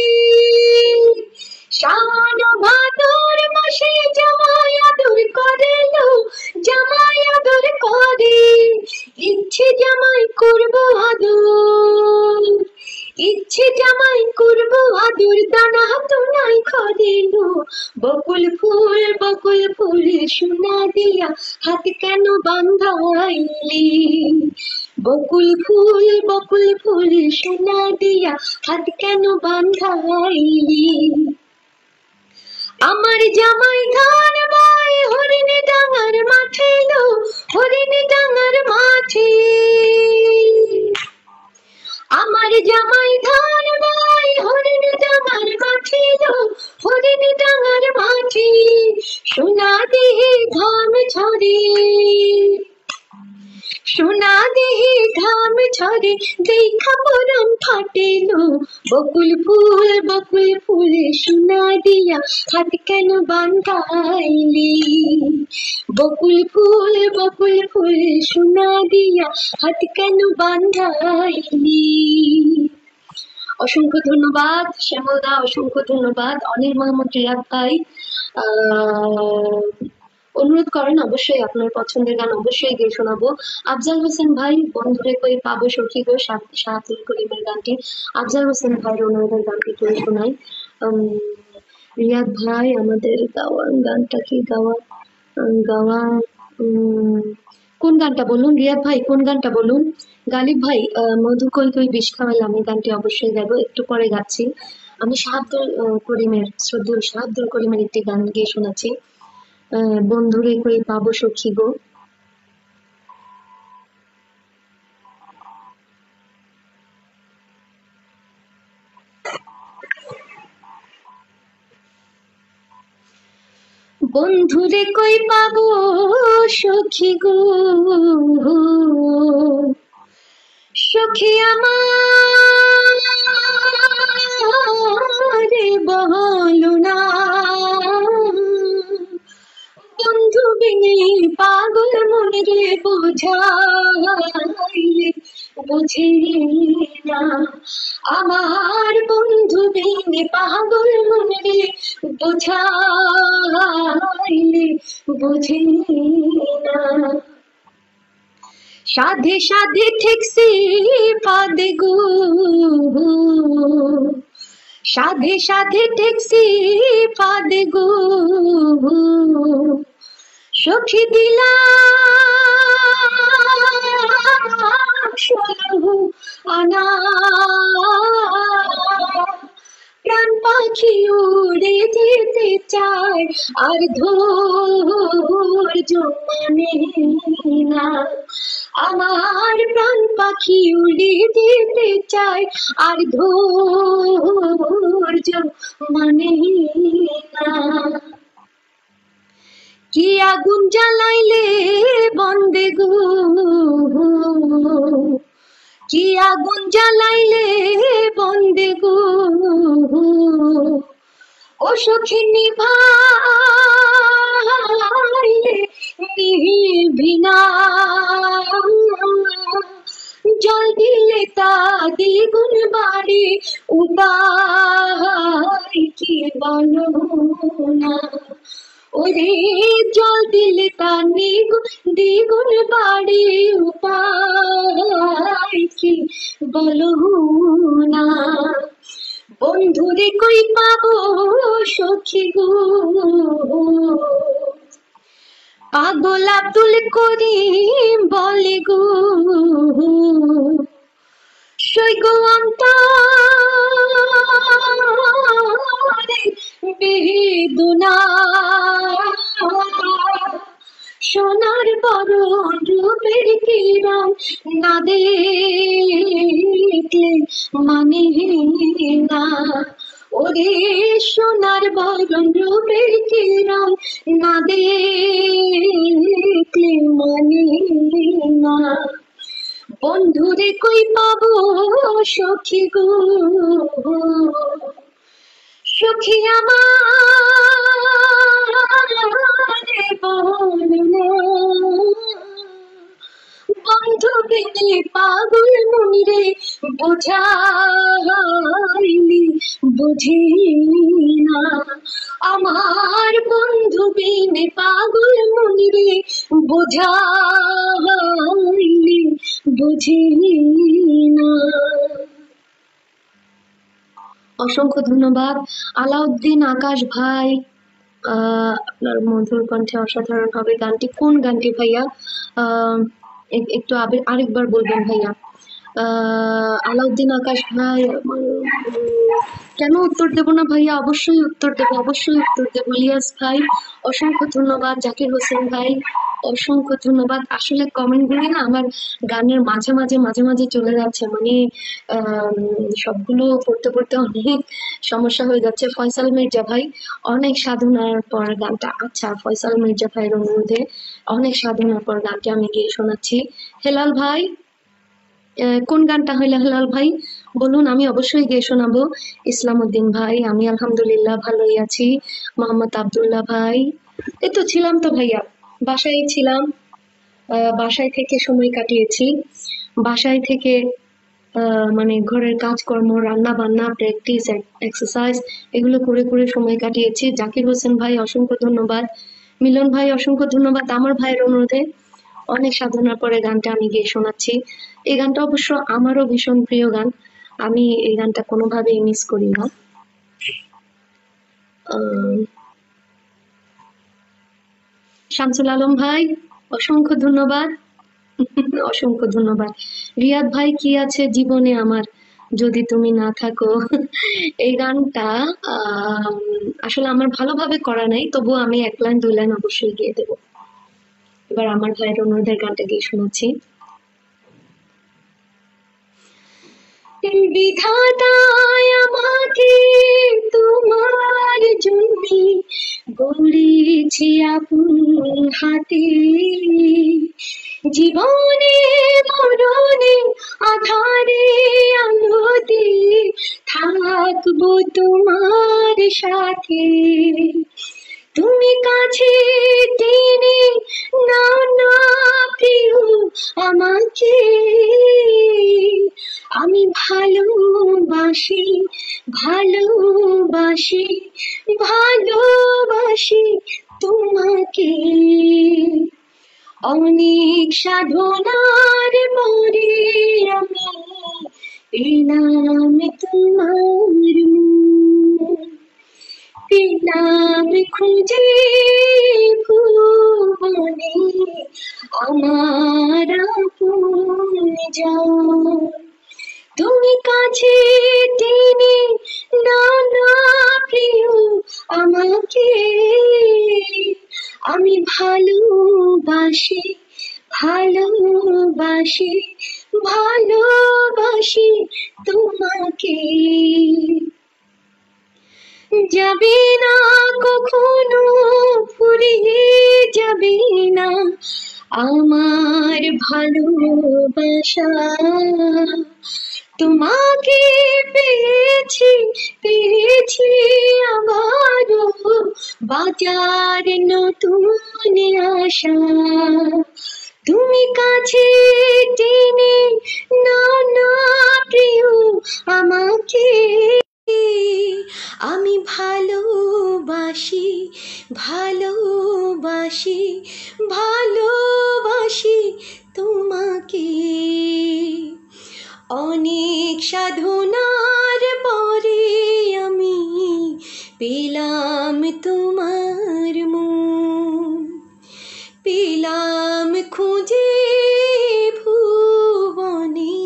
শাওন ভাদর মাসে জামাই আদর করেলো, জামাই আদর করে। ইচ্ছে জামাই করবো আদর, ইচ্ছে জামাই করবো আদর, দানা তো নাই খদেলো। বকুল ফুল সোনা দিয়া হাত কেন বাঁধাইলি। বকুল ফুল সোনা দিয়া হাত কেন বাঁধাইলি। আমার জামাই ধান বয় হরিণী ডাঙার মাঠে লো, হরিণী ডাঙার মাঠে। আমার জামাই ধান বয় হরিণী ডাঙার মাঠে লো, হরিণী ডাঙার মাঠে। সোনা দেহে ঘাম ঝরে, সোনা দেহে ঘাম ঝরে, দেখা পরাণ ফাটেলো। বকুল ফুল সোনা দিয়া হাত কেন বাঁধাইলি। বকুল ফুল সোনা দিয়া হাত কেন বাঁধাইলি। অসংখ্য ধন্যবাদ শ্যামল দা, অসংখ্য ধন্যবাদ অনিল মোহাম্মদ রিয়াদ ভাই। অনুরোধ করেন, অবশ্যই আপনার পছন্দের গান অবশ্যই গিয়ে শোনাবো। আফজাল হোসেন ভাই, বন্ধুরে কই পাবো সখী গো, শাহাতুল করিমের গানটি আফজাল হোসেন ভাইয়ের অনুরোধের গানটি করে শোনাই। রিয়াদ ভাই আমাদের গাওয়া গানটা কি গাওয়া গাওয়া কোন গানটা বলুন রিয়াদ ভাই, কোন গানটা বলুন? গালিব ভাই, মধু কই কই বিষ খাওয়ালাম, এই গানটি অবশ্যই গাইবো, একটু পরে গাচ্ছি। আমি শাহাদুল করিমের, শ্রদ্ধেয় শাহাদুল করিমের একটি গান গিয়ে শোনাচ্ছি, বন্ধুরে কই পাবো সখী গো। বন্ধুরে কই পাবো সখী গো, সখী আমার বলো না, বন্ধু বিনে পাগল মনে রে বোঝাইলে বুঝি না, আমার বন্ধু বিনে পাগল মনে রে বোঝাইলে বুঝি না। সাধে সাধে ঠেকছি ফাঁদে গো, সাধে সাধে ঠেকছি ফাঁদে গো, সখী দিলাম 16 আনা, প্রাণ পাখি উড়ে যেতে চায় আর ধৈর্য মানে না, আমার প্রাণ পাখি উড়ে যেতে চায় আর ধৈর্য মানে না। কি আগুন জ্বালাইলে বন্দে গো, কি আগুন জ্বালাইলে বন্দে গো, ও সখী নিভাইলে নিভি না, জল দিলে তা দ্বিগুণ বাড়ে, উপায় কি বলো না, ওরে জল দিলে তা দ্বিগুণ বাড়ে, উপায় কি বলো না। বন্ধুরে কই পাবো সখী গো, পাগল আব্দুল করিম বলে গো, সই গো অন্তরে বেদনা, সোনার বরণ রূপের কিরণ না দেখলে মানে না, ওরে সোনার বরণ রূপের কিরণ না দেখলে মানে না। বন্ধুরে কই পাবো সখী গো, সখী আমার বলো না, বন্ধু বিনে পাগল মনি রে বোঝাইলি বুঝি না, আমার বন্ধু বিনে পাগল মনি রে বোঝাইলি বুঝি না। অসংখ্য ধন্যবাদ আলাউদ্দিন আকাশ ভাই, আপনার মধুর কণ্ঠে অসাধারণ হবে গানটি। কোন গানটি ভাইয়া? একটু আরেকবার বলবেন ভাইয়া। আলাউদ্দিন আকাশ ভাই, কেন উত্তর দেব না ভাইয়া? অবশ্যই উত্তর দেব, অবশ্যই উত্তর দেব। ইলিয়াস ভাই অসংখ্য ধন্যবাদ। জাকির হোসেন ভাই অসংখ্য ধন্যবাদ। আসলে কমেন্ট গুলি না আমার গানের মাঝে মাঝে চলে যাচ্ছে, মানে সবগুলো পড়তে পড়তে অনেক সমস্যা হয়ে যাচ্ছে। ফয়সাল মির্জা ভাই, অনেক সাধনার পর গানটা, আচ্ছা ফয়সাল মির্জা ভাইয়ের অনুরোধে অনেক সাধনার পর গানটি আমি গিয়ে শোনাচ্ছি। হেলাল ভাই, কোন গানটা হইলো হেলাল ভাই বলুন, আমি অবশ্যই গিয়ে শোনাবো। ইসলাম উদ্দিন ভাই, আমি আলহামদুলিল্লাহ ভালোই আছি। মোহাম্মদ আব্দুল্লাহ ভাই, এই তো ছিলাম তো ভাইয়া, বাসায় ছিলাম, বাসায় থেকে সময় কাটিয়েছি, বাসায় থেকে মানে ঘরের কাজকর্ম, রান্না বান্না, প্র্যাকটিস, এক্সারসাইজ এগুলো করে করে সময় কাটিয়েছি। জাকির হোসেন ভাই অসংখ্য ধন্যবাদ। মিলন ভাই অসংখ্য ধন্যবাদ আমার ভাইয়ের অনুরোধে অনেক সাধনার পরে গানটা আমি গিয়ে শোনাচ্ছি। এই গানটা অবশ্য আমারও ভীষণ প্রিয় গান, আমি এই গানটা কোনোভাবেই মিস করি না। শামসুল আলম ভাই অসংখ্য ধন্যবাদ। অসংখ্য ধন্যবাদ। রিয়াদ ভাই কি আছে জীবনে আমার যদি তুমি না থাকো। এই গানটা আসলে আমার ভালোভাবে করা নাই, তবুও আমি এক লাইন দুই লাইন অবশ্যই গিয়ে দেবো। এবার আমার ভাইয়ের অনুরোধের গানটা গিয়ে শোনাচ্ছি। বিধাতায় আমাকে তোমার জন্যে গড়েছি আপন হাতে, জীবনে মরণে আধারে আলোতে থাকবো তোমার সাথে। তুমি কাছে টেনে নাও না প্রিয় আমাকে, আমি ভালোবাসি ভালোবাসি ভালোবাসি তোমাকে। অনেক সাধনার পরে আমি পেলাম তোমার মুখ, পেলাম খুঁজে ভুবনে আমার আপনজন। তুমি কাছে টেনে নাও না প্রিয় আমাকে, আমি ভালোবাসি ভালোবাসি ভালোবাসি তোমাকে। যাবে না কখনো ফুরিয়ে যাবে না আমার ভালোবাসা, তোমাকে পেয়েছি পেয়েছি আবারও বাজার নতুন আশা। তুমি কাছে টেনে নাও না প্রিয় আমাকে, আমি ভালোবাসি ভালোবাসি ভালোবাসি তোমাকে। অনেক সাধনার পরে আমি পেলাম তোমার মন, পেলাম খুঁজে ভুবনে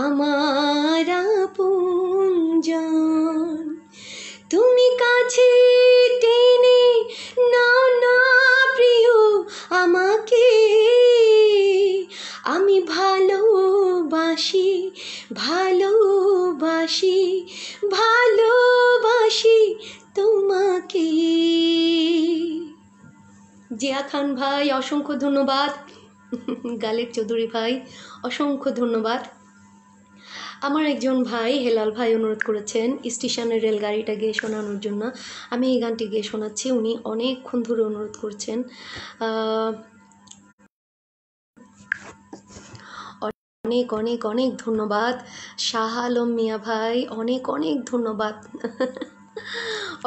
আমার আপনজন। তুমি কাছে টেনে নাও না প্রিয় আমাকে, আমি ভালোবাসি ভালোবাসি ভালোবাসি তোমাকে। জিয়া খান ভাই অসংখ্য ধন্যবাদ। গালিব চৌধুরী ভাই অসংখ্য ধন্যবাদ। আমার একজন ভাই হেলাল ভাই অনুরোধ করেছেন স্টেশনের রেলগাড়িটা গিয়ে শোনানোর জন্য, আমি এই গানটি গিয়ে শোনাচ্ছি। উনি অনেকক্ষণ ধরে অনুরোধ করছেন। অনেক অনেক অনেক ধন্যবাদ শাহ আলম মিয়া ভাই, অনেক অনেক ধন্যবাদ।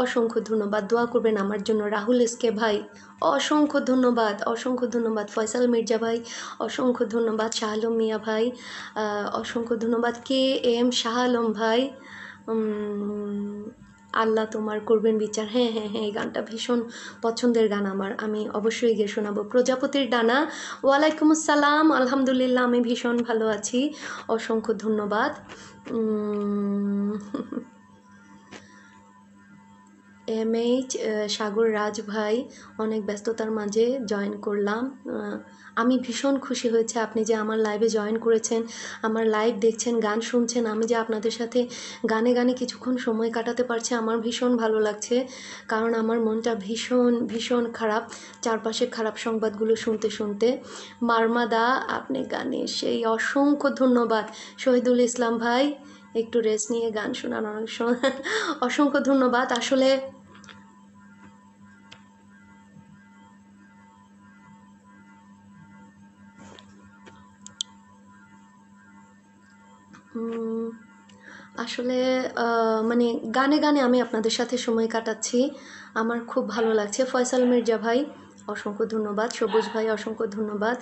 অসংখ্য ধন্যবাদ, দোয়া করবেন আমার জন্য। রাহুল এসকে ভাই অসংখ্য ধন্যবাদ, অসংখ্য ধন্যবাদ। ফয়সাল মির্জা ভাই অসংখ্য ধন্যবাদ। শাহ আলম মিয়া ভাই অসংখ্য ধন্যবাদ। কে এম শাহ আলম ভাই আল্লাহ তোমার করবেন বিচার। হ্যাঁ হ্যাঁ হ্যাঁ, এই গানটা ভীষণ পছন্দের গান আমার, আমি অবশ্যই গিয়ে শোনাবো। প্রজাপতির ডানা ওয়ালাইকুম আসসালাম, আলহামদুলিল্লাহ আমি ভীষণ ভালো আছি, অসংখ্য ধন্যবাদ। MH সাগর রাজ ভাই অনেক ব্যস্ততার মাঝে জয়েন করলাম। আমি ভীষণ খুশি হয়েছে আপনি যে আমার লাইভে জয়েন করেছেন, আমার লাইভ দেখছেন, গান শুনছেন। আমি যে আপনাদের সাথে গানে গানে কিছুক্ষণ সময় কাটাতে পারছি, আমার ভীষণ ভালো লাগছে। কারণ আমার মনটা ভীষণ ভীষণ খারাপ চারপাশে খারাপ সংবাদগুলো শুনতে শুনতে। মারমাদা আপনি গানে সেই অসংখ্য ধন্যবাদ। শহীদুল ইসলাম ভাই একটু রেস্ট নিয়ে গান শোনান, অনেক অসংখ্য ধন্যবাদ। আসলে আসলে মানে গানে গানে আমি আপনাদের সাথে সময় কাটাচ্ছি, আমার খুব ভালো লাগছে। ফয়সাল মির্জা ভাই অসংখ্য ধন্যবাদ, সবুজ ভাই অসংখ্য ধন্যবাদ,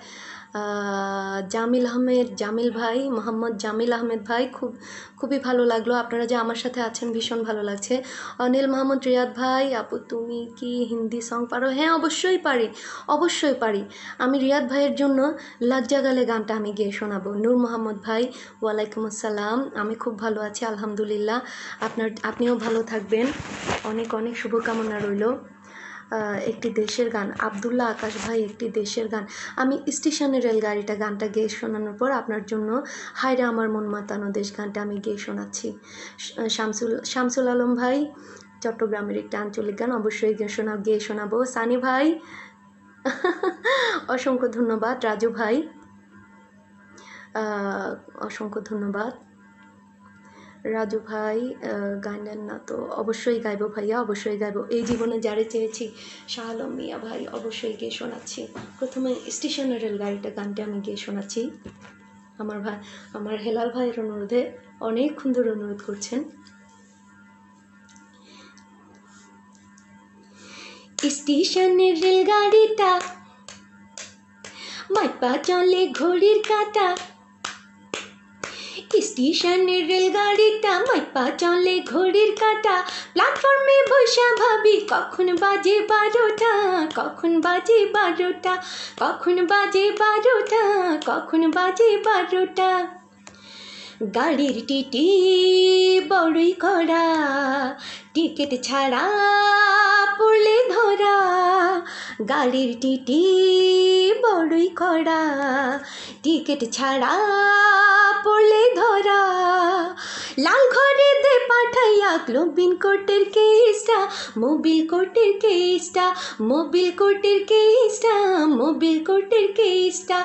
জামিল ভাই, মোহাম্মদ জামিল আহমেদ ভাই খুবই ভালো লাগলো, আপনারা যে আমার সাথে আছেন ভীষণ ভালো লাগছে। অনিল মাহমুদ রিয়াদ ভাই, আপু তুমি কি হিন্দি সং পারো? হ্যাঁ অবশ্যই পারি। আমি রিয়াদ ভাইয়ের জন্য লাগ জাগালে গানটা আমি গেয়ে শোনাবো। নূর মোহাম্মদ ভাই ওয়ালাইকুম আসসালাম, আমি খুব ভালো আছি আলহামদুলিল্লাহ, আপনিও ভালো থাকবেন, অনেক অনেক শুভকামনা রইল। একটি দেশের গান, আবদুল্লাহ আকাশ ভাই একটি দেশের গান, আমি স্টেশনের রেলগাড়িটা গানটা গেয়ে শোনানোর পর আপনার জন্য হায়রে আমার মন মাতানো দেশ গানটা আমি গেয়ে শোনাচ্ছি। শামসুল আলম ভাই চট্টগ্রামের একটা আঞ্চলিক গান অবশ্যই গেয়ে শোনাবো। সানি ভাই অসংখ্য ধন্যবাদ। রাজু ভাই অসংখ্য ধন্যবাদ। রাজু ভাই গাইলেন না তো? অবশ্যই গাইবো ভাইয়া, অবশ্যই গাইবো। এই জীবনে যারে চেয়েছি শাহ আলম মিয়া ভাই অবশ্যই গিয়ে শোনাচ্ছি। প্রথমে স্টেশনের রেলগাড়িটা গানটা আমি গিয়ে শোনাচ্ছি। আমার হেলাল ভাইয়ের অনুরোধে অনেকক্ষণ ধরে অনুরোধ করছেন। স্টেশনের রেলগাড়িটা মাইপা চলে ঘড়ির কাঁটা, স্টেশনের রেলগাড়িটা মাইপা চলে ঘড়ির কাঁটা, প্ল্যাটফর্মে বসা ভাবি কখন বাজে 12টা, কখন বাজে 12টা, কখন বাজে 12টা, কখন বাজে 12টা। গাড়ির টিটি বড়ই কড়া, টিকিট ছাড়া পড়লে ধরা, গাড়ির টিটি বড়ই কড়া, টিকিট ছাড়া পড়লে ধরা। লাল ঘরে দে পাঠাইয়া ক্লোবিন কোর্টের কেসটা, মোবিল কোর্টের কেসটা, মোবিল কোর্টের কেসটা, মোবিল কোর্টের কেসটা।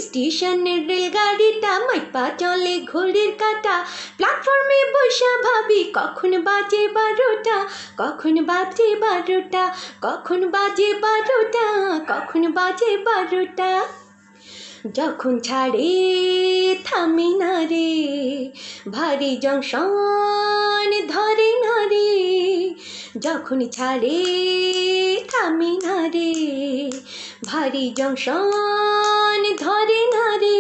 স্টেশনের রেলগাড়িটা মাইপা চলে ঘড়ির কাঁটা, প্ল্যাটফর্মে বসা ভাবি কখন বাজে 12টা, কখন বাজে 12টা, কখন বাজে 12টা, কখন বাজে 12টা। যখন ছাড়ে থামি না রে, ভারী জংশন ধরে না রে, যখন ছাড়ে থামি না রে, ভারী জংশন ধরে না রে।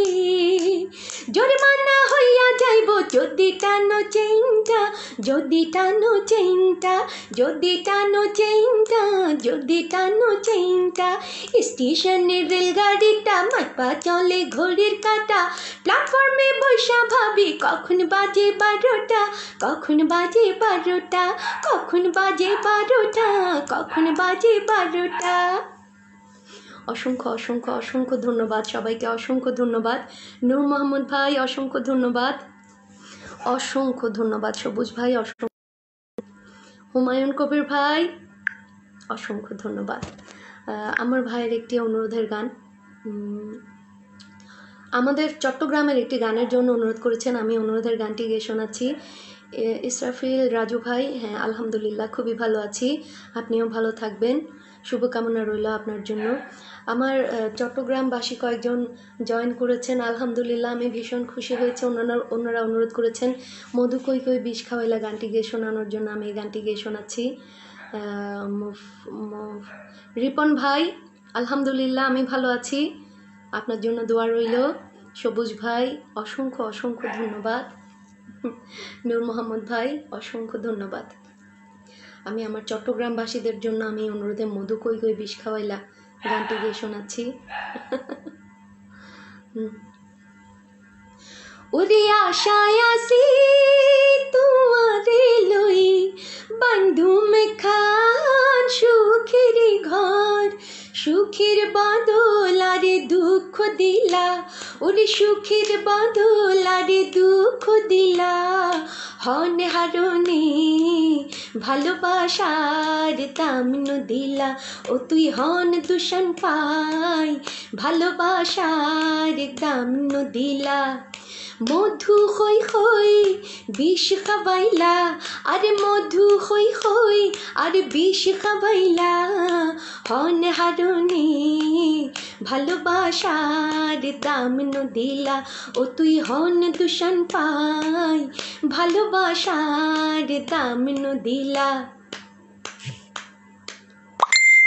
জরিমানা হইয়া যাইব যদি টানো চেইনটা, যদি টানো চেইনটা, যদি টানো চেইনটা, যদি টানো চেইনটা। স্টেশনের রেলগাড়িটা মাইপা চলে ঘড়ির কাঁটা, প্ল্যাটফর্মে বসা ভাবি কখন বাজে 12টা, কখন বাজে 12টা, কখন বাজে 12টা, কখন বাজে 12টা। অসংখ্য অসংখ্য অসংখ্য ধন্যবাদ সবাইকে, অসংখ্য ধন্যবাদ। নূর মোহাম্মদ ভাই অসংখ্য ধন্যবাদ, অসংখ্য ধন্যবাদ। সবুজ ভাই অসংখ্য, হুমায়ুন কবির ভাই অসংখ্য ধন্যবাদ। আমার ভাইয়ের একটি অনুরোধের গান, আমাদের চট্টগ্রামের একটি গানের জন্য অনুরোধ করেছেন, আমি অনুরোধের গানটি গিয়ে শোনাচ্ছি। ইসরাফিল রাজু ভাই, হ্যাঁ আলহামদুলিল্লাহ খুবই ভালো আছি, আপনিও ভালো থাকবেন, শুভকামনা রইল আপনার জন্য। আমার চট্টগ্রামবাসী কয়েকজন জয়েন করেছেন, আলহামদুলিল্লাহ আমি ভীষণ খুশি হয়েছে। অন্যরা অনুরোধ করেছেন মধু কই কই বিষ খাওয়াইলা গানটি গিয়ে শোনানোর জন্য, আমি এই গানটি গিয়ে শোনাচ্ছি। রিপন ভাই আলহামদুলিল্লাহ আমি ভালো আছি, আপনার জন্য দোয়া রইল। সবুজ ভাই অসংখ্য অসংখ্য ধন্যবাদ। নূর মোহাম্মদ ভাই অসংখ্য ধন্যবাদ। আমি আমার চট্টগ্রামবাসীদের জন্য আমি অনুরোধে মধু কই কই বিষ খাওয়াইলা গানটি গিয়ে শোনাচ্ছি। ওরে আশায় আসি তোমারে লই, বান্ধুম খান সুখের ঘর, সুখের বদল আরে দুঃখ দিলা, ওরে সুখের বদল আরে দুঃখ দিলা। হন হারণে ভালোবাসার দামন দিলা, ও তুই হন দূষণ পাই ভালোবাসার দামন দিলা। মধু হই হই বিষ খাবাইলা, আরে মধু হই হই আরে বিষ খাবাইলা। হন হারণে ভালোবাসার দাম দিলা ও তুই হন দূষণ পাই ভালোবাসার দাম দিলা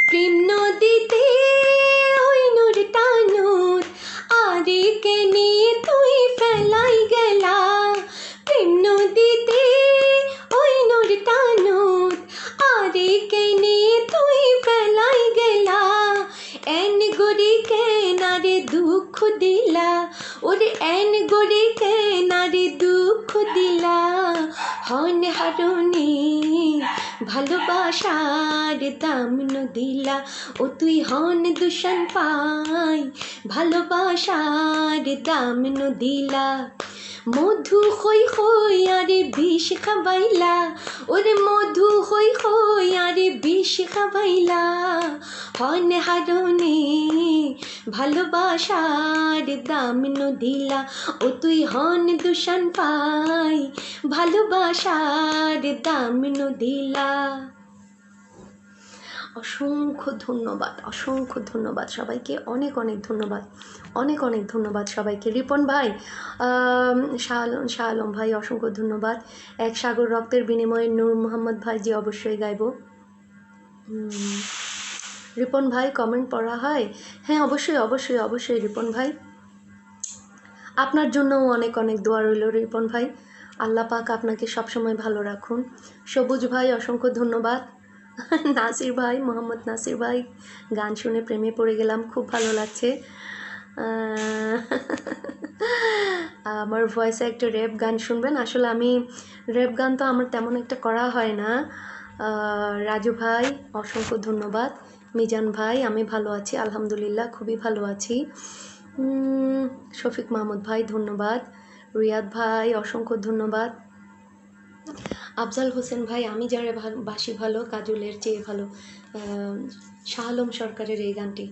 প্রেম নদীতে ওই নূর টানুর আরে কেনে তুই ফেলাই গেলা প্রেম নদীতে ওই নূর টানুর আরে কেনে তুই ফেলাই গেলা এন গরি কে নারে দুঃখ দিলা ওরে এন গরি কে নারে দুঃখ দিলা হন হারুনি ভালোবাসার দাম দিলা ও তুই হন দূষণ পাই ভালোবাসার দাম দিলা মধু হই হই আরে বিষ খাবাইলা ওরে মধু হই হই আরে বিষ খাবাইলা হন হারুনি ভালোবাসার দাম দিলা ও তুই হন দূষণ পাই ভালোবাসার দাম দিলা অসংখ্য ধন্যবাদ সবাইকে অনেক অনেক ধন্যবাদ সবাইকে রিপন ভাই শাহ আলম ভাই অসংখ্য ধন্যবাদ এক সাগর রক্তের বিনিময়ে নূর মোহাম্মদ ভাই জি অবশ্যই গাইব রিপন ভাই কমেন্ট পড়া হয় হ্যাঁ অবশ্যই রিপন ভাই আপনার জন্যও অনেক অনেক দোয়া রইল রিপন ভাই আল্লাহ পাক আপনাকে সবসময় ভালো রাখুন সবুজ ভাই অসংখ্য ধন্যবাদ নাসির ভাই মোহাম্মদ নাসির ভাই গান শুনে প্রেমে পড়ে গেলাম খুব ভালো লাগছে আমার ভয়েসে একটা র্যাপ গান শুনবেন আসলে আমি র্যাপ গান তো আমার তেমন একটা করা হয় না রাজু ভাই অসংখ্য ধন্যবাদ মিজান ভাই আমি ভালো আছি আলহামদুলিল্লাহ খুবই ভালো আছি শফিক মাহমুদ ভাই ধন্যবাদ রিয়াদ ভাই অসংখ্য ধন্যবাদ আফজাল হোসেন ভাই আমি যারা বাসি ভালো কাজলের চেয়ে ভালো শাহ আলম সরকারের এই গানটি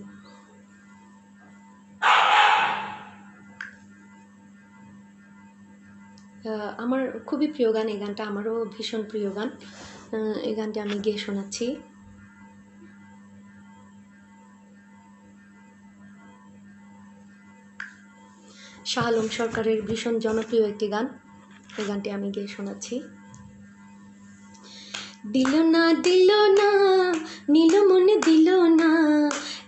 আমার খুবই প্রিয় গান এই গানটা আমারও ভীষণ প্রিয় গান এই গানটি আমি গেয়ে শোনাচ্ছি শাহ আলম সরকারের ভীষণ জনপ্রিয় একটি গান এই গানটি আমি গেয়ে শোনাচ্ছি দিল না নীল মনে দিল না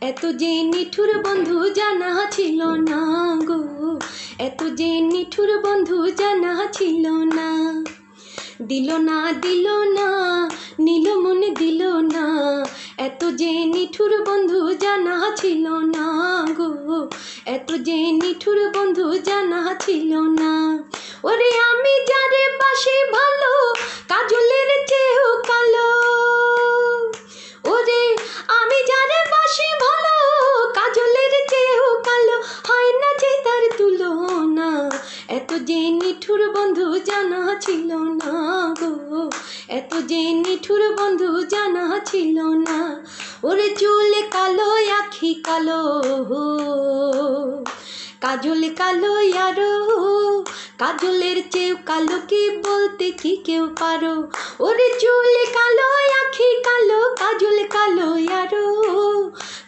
এত যে নিঠুর বন্ধু জানা ছিল না গো এত যে নিঠুর বন্ধু জানা ছিল না দিল না নীল মনে দিল না এত যে নিঠুর বন্ধু জানা ছিল না গো এত যে নিঠুর বন্ধু জানা ছিল না ওরে আমি যারে বাসি ভালো কাজলের চেয়েও কালো ওরে আমি যারে বাসি ভালো কাজলের চেয়েও কালো হয় না যে তার তুলনা এত যে নিঠুর বন্ধু জানা ছিল না গো এত যে নিঠুর বন্ধু জানা ছিল না ওরে চুল কালো আখি কালো কাজল কালো আরো কাজলের চেয়েও কালো কি বলতে কি কেউ পারো ওরে চুল কালো আখি কালো কাজল কালো আরো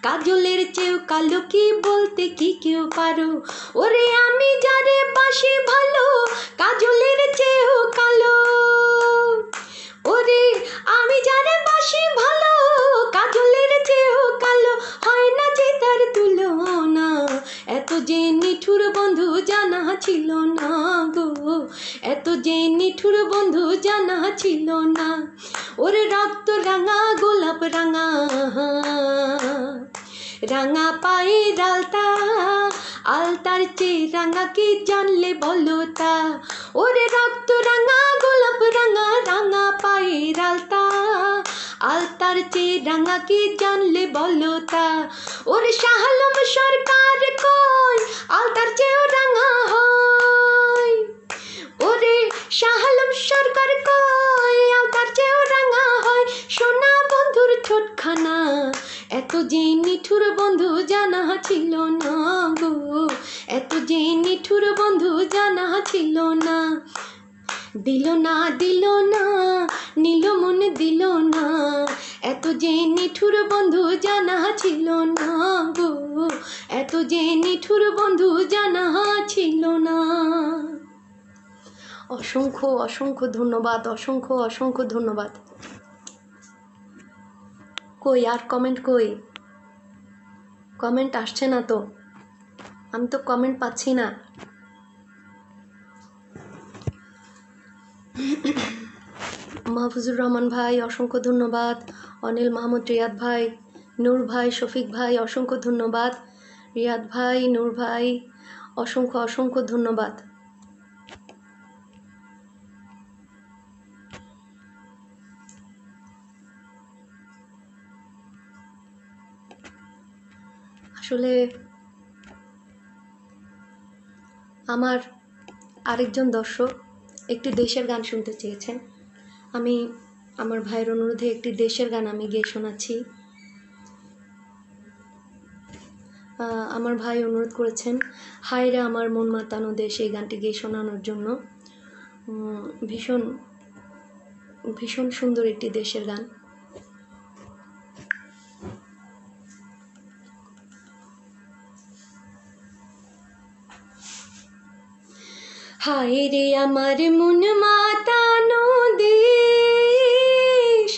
কাজলের চেয়েও কালো কি বলতে কি কেউ পারো ওরে আমি যারে বাসি ভালো কাজলের চেয়েও কালো ওরে আমি যারে বাসি ভালো কাজলের চেয়েও কালো হয় না যে তার তুলনা এত যে নিঠুর বন্ধু জানা ছিল না গো এত যে নিঠুর বন্ধু জানা ছিল না ওরে রক্ত রাঙা গোলাপ রাঙা রাঙা পায়ে ডালতা আলতার চেয়ে রাঙা কি জানলে বলো তা ওরে রক্ত রাঙা গোলাপ রাঙা রাঙা পায়ে ডালতা আলতার চেয়ে রাঙা কি জানলে বলো তা ওরে শাহ আলম সরকার কই আলতার চেয়েও রাঙা হয় ওরে শাহ আলম সরকার কই আলতার চেয়েও রাঙা হয় সোনা বন্ধুর ঠোঁটখানা এত যে নিঠুর বন্ধু জানা ছিল না গো এত যে নিঠুর বন্ধু জানা ছিল না দিল না নীল মনে দিল না এত যে নিঠুর বন্ধু জানা ছিল না গো এত যে নিঠুর বন্ধু জানা ছিল না। অসংখ্য অসংখ্য ধন্যবাদ, অসংখ্য অসংখ্য ধন্যবাদ। কই আর কমেন্ট, কই কমেন্ট আসছে না তো, আমি তো কমেন্ট পাচ্ছি না। মাহফুজুর রহমান ভাই অসংখ্য ধন্যবাদ, অনিল মাহমুদ, রিয়াদ ভাই, নূর ভাই, শফিক ভাই অসংখ্য ধন্যবাদ, রিয়াদ ভাই, নূর ভাই অসংখ্য অসংখ্য ধন্যবাদ। আসলে আমার আরেকজন দর্শক একটি দেশের গান শুনতে চেয়েছেন, আমি আমার ভাইয়ের অনুরোধে একটি দেশের গান আমি গেয়ে শোনাচ্ছি। আমার ভাই অনুরোধ করেছেন হায় রে আমার মন মাতানো দেশ, এই গানটি গেয়ে শোনানোর জন্য। ভীষণ ভীষণ সুন্দর একটি দেশের গান। হায় রে আমার মন মাতানো দেশ,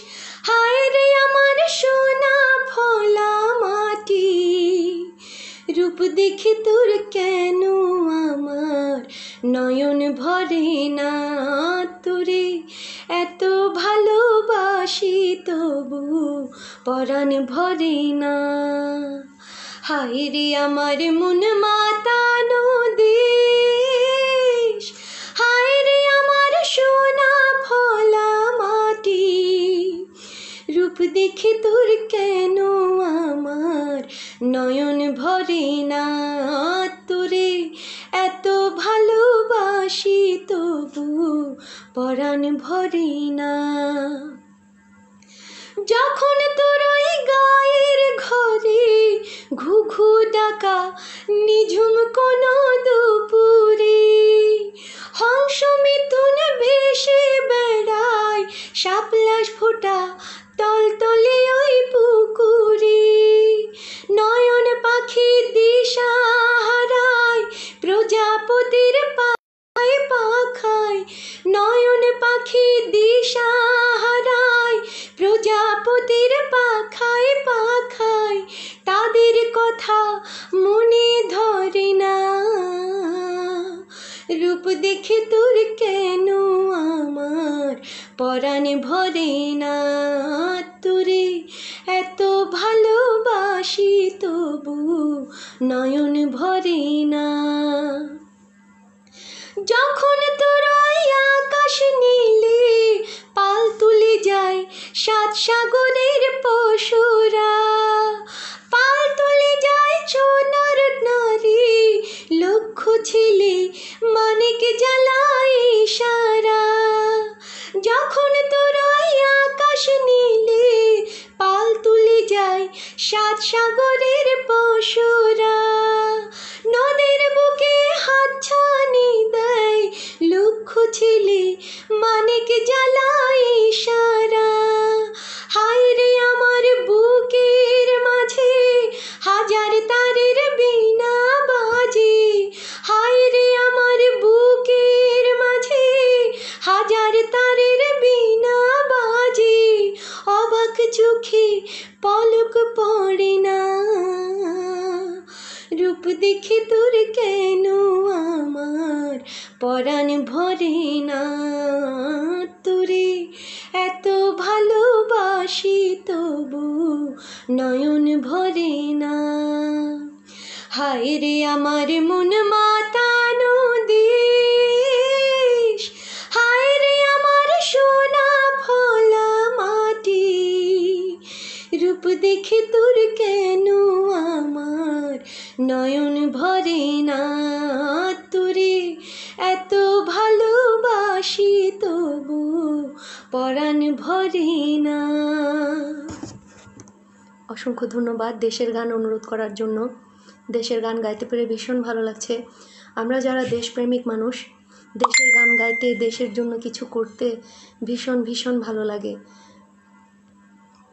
হায় রে আমার সোনা ফলা মাটি, রূপ দেখে তোর কেন আমার নয়ন ভরে না, তোরে এত ভালোবাসি তবু পরাণ ভরে না। হায় রে আমার মন মাতানো দেশ, হায় রে আমার সোনা ফলা মাটি, রূপ দেখে তোর কেন আমার নয়ন ভরে না, তোরে এত ভালোবাসি তবু পরাণ ভরে না। যখন তোর ওই গায়ের ঘরে ঘুঘু ডাকা নিঝুম কোন দুপুরে, হংস মিথুন ভেসে বেড়ায় শাপলাশ ফোটা তলতলে ওই পুকুরে, নয়ন পাখি দিশা হারায় প্রজাপতির পায়ে পাখায়, নয়ন পাখি দিশা হারায় প্রজাপতির পাখায় পাখায়, তাদের কথা মনে ধরে না, রূপ দেখে তোর কেন আমার পরাণ ভরে না, তোরে এত ভালোবাসি তবু নয়ন ভরে না। যখন তোর ওই আকাশ নীলে পাল তুলে যায় সাত সাগরের পশুরা, পাল তুলে যায় সোনার নারী লক্ষ ছেলে মানিক জ্বালায় ইশারা, যখন তোর ওই আকাশ নীলে পাল তুলে যায় সাত সাগরের পশুরা, নদীর বুকে হাত ছানি দেয় লক্ষ ছেলে মানিক জ্বালায় ইশারা, হায় রে আমার বুকের মাঝে হাজার তারের বীণা বাজে, হায় রে আমার বুকের মাঝে হাজার তারের বীণা বাজে, অবাক চোখে পলক পড়ে না, রূপ দেখে তোর কেন আমার পরাণ ভরে না, তোরে এত ভালোবাসি তবু নয়ন ভরে না। হায় রে আমার মন মাতানো দেশ, হায় রে আমার সোনা ফলা মাটি, রূপ দেখে তোর কেন আমার নয়ন ভরে না, তোরে এত ভালোবাসি তবু পরাণ ভরে না। অসংখ্য ধন্যবাদ দেশের গান অনুরোধ করার জন্য। দেশের গান গাইতে পেরে ভীষণ ভালো লাগছে। আমরা যারা দেশপ্রেমিক মানুষ, দেশের গান গাইতে, দেশের জন্য কিছু করতে ভীষণ ভীষণ ভালো লাগে।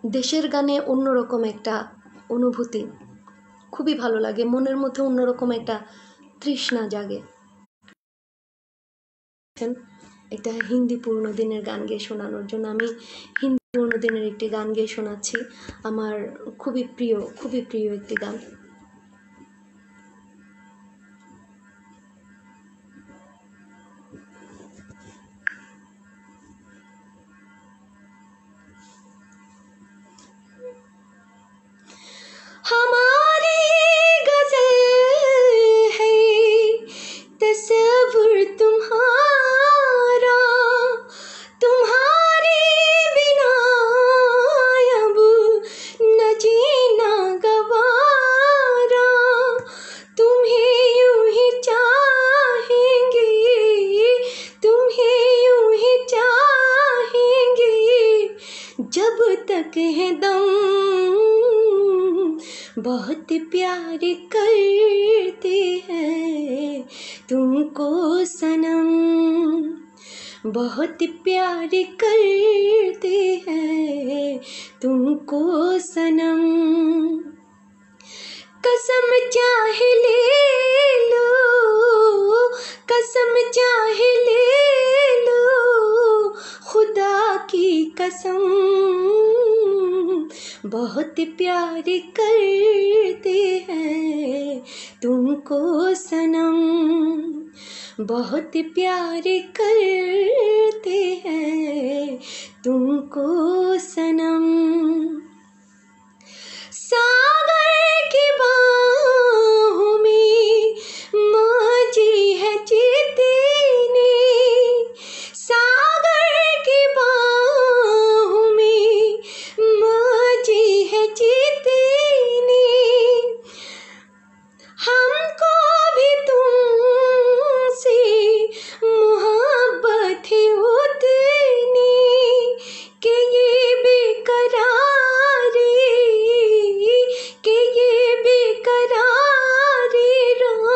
দেশের গানে অন্যরকম একটা অনুভূতি, খুবই ভালো লাগে, মনের মধ্যে অন্যরকম একটা তৃষ্ণা জাগে। একটা হিন্দি পুরনো দিনের গান গেয়ে শোনানোর জন্য আমি হিন্দি পুরনো দিনের একটি গান গেয়ে শোনাচ্ছি, আমার খুবই প্রিয় একটি গান। हमारी गज़ल है तसव्वुर तुम्हारा, तुम्हारे बिना अब न जीना गवारा, तुम्हें यूं ही चाहेंगे, तुम्हें यूं ही चाहेंगे जब तक है दम, बहुत प्यार करते हैं तुमको सनम, बहुत प्यार करते हैं तुमको सनम, कसम चाहे ले लो, कसम चाहे ले लो खुदा की कसम, बहुत प्यार करते हैं तुमको सनम, बहुत प्यार करते हैं तुमको सनम। सागर की बाहों में मौजी है जीतने, सागर की बाहों में मौजी है जीतने, हमको भी तुमसे मोहब्बत है उतनी कि ये बेकरारी, कि ये बेकरारी राह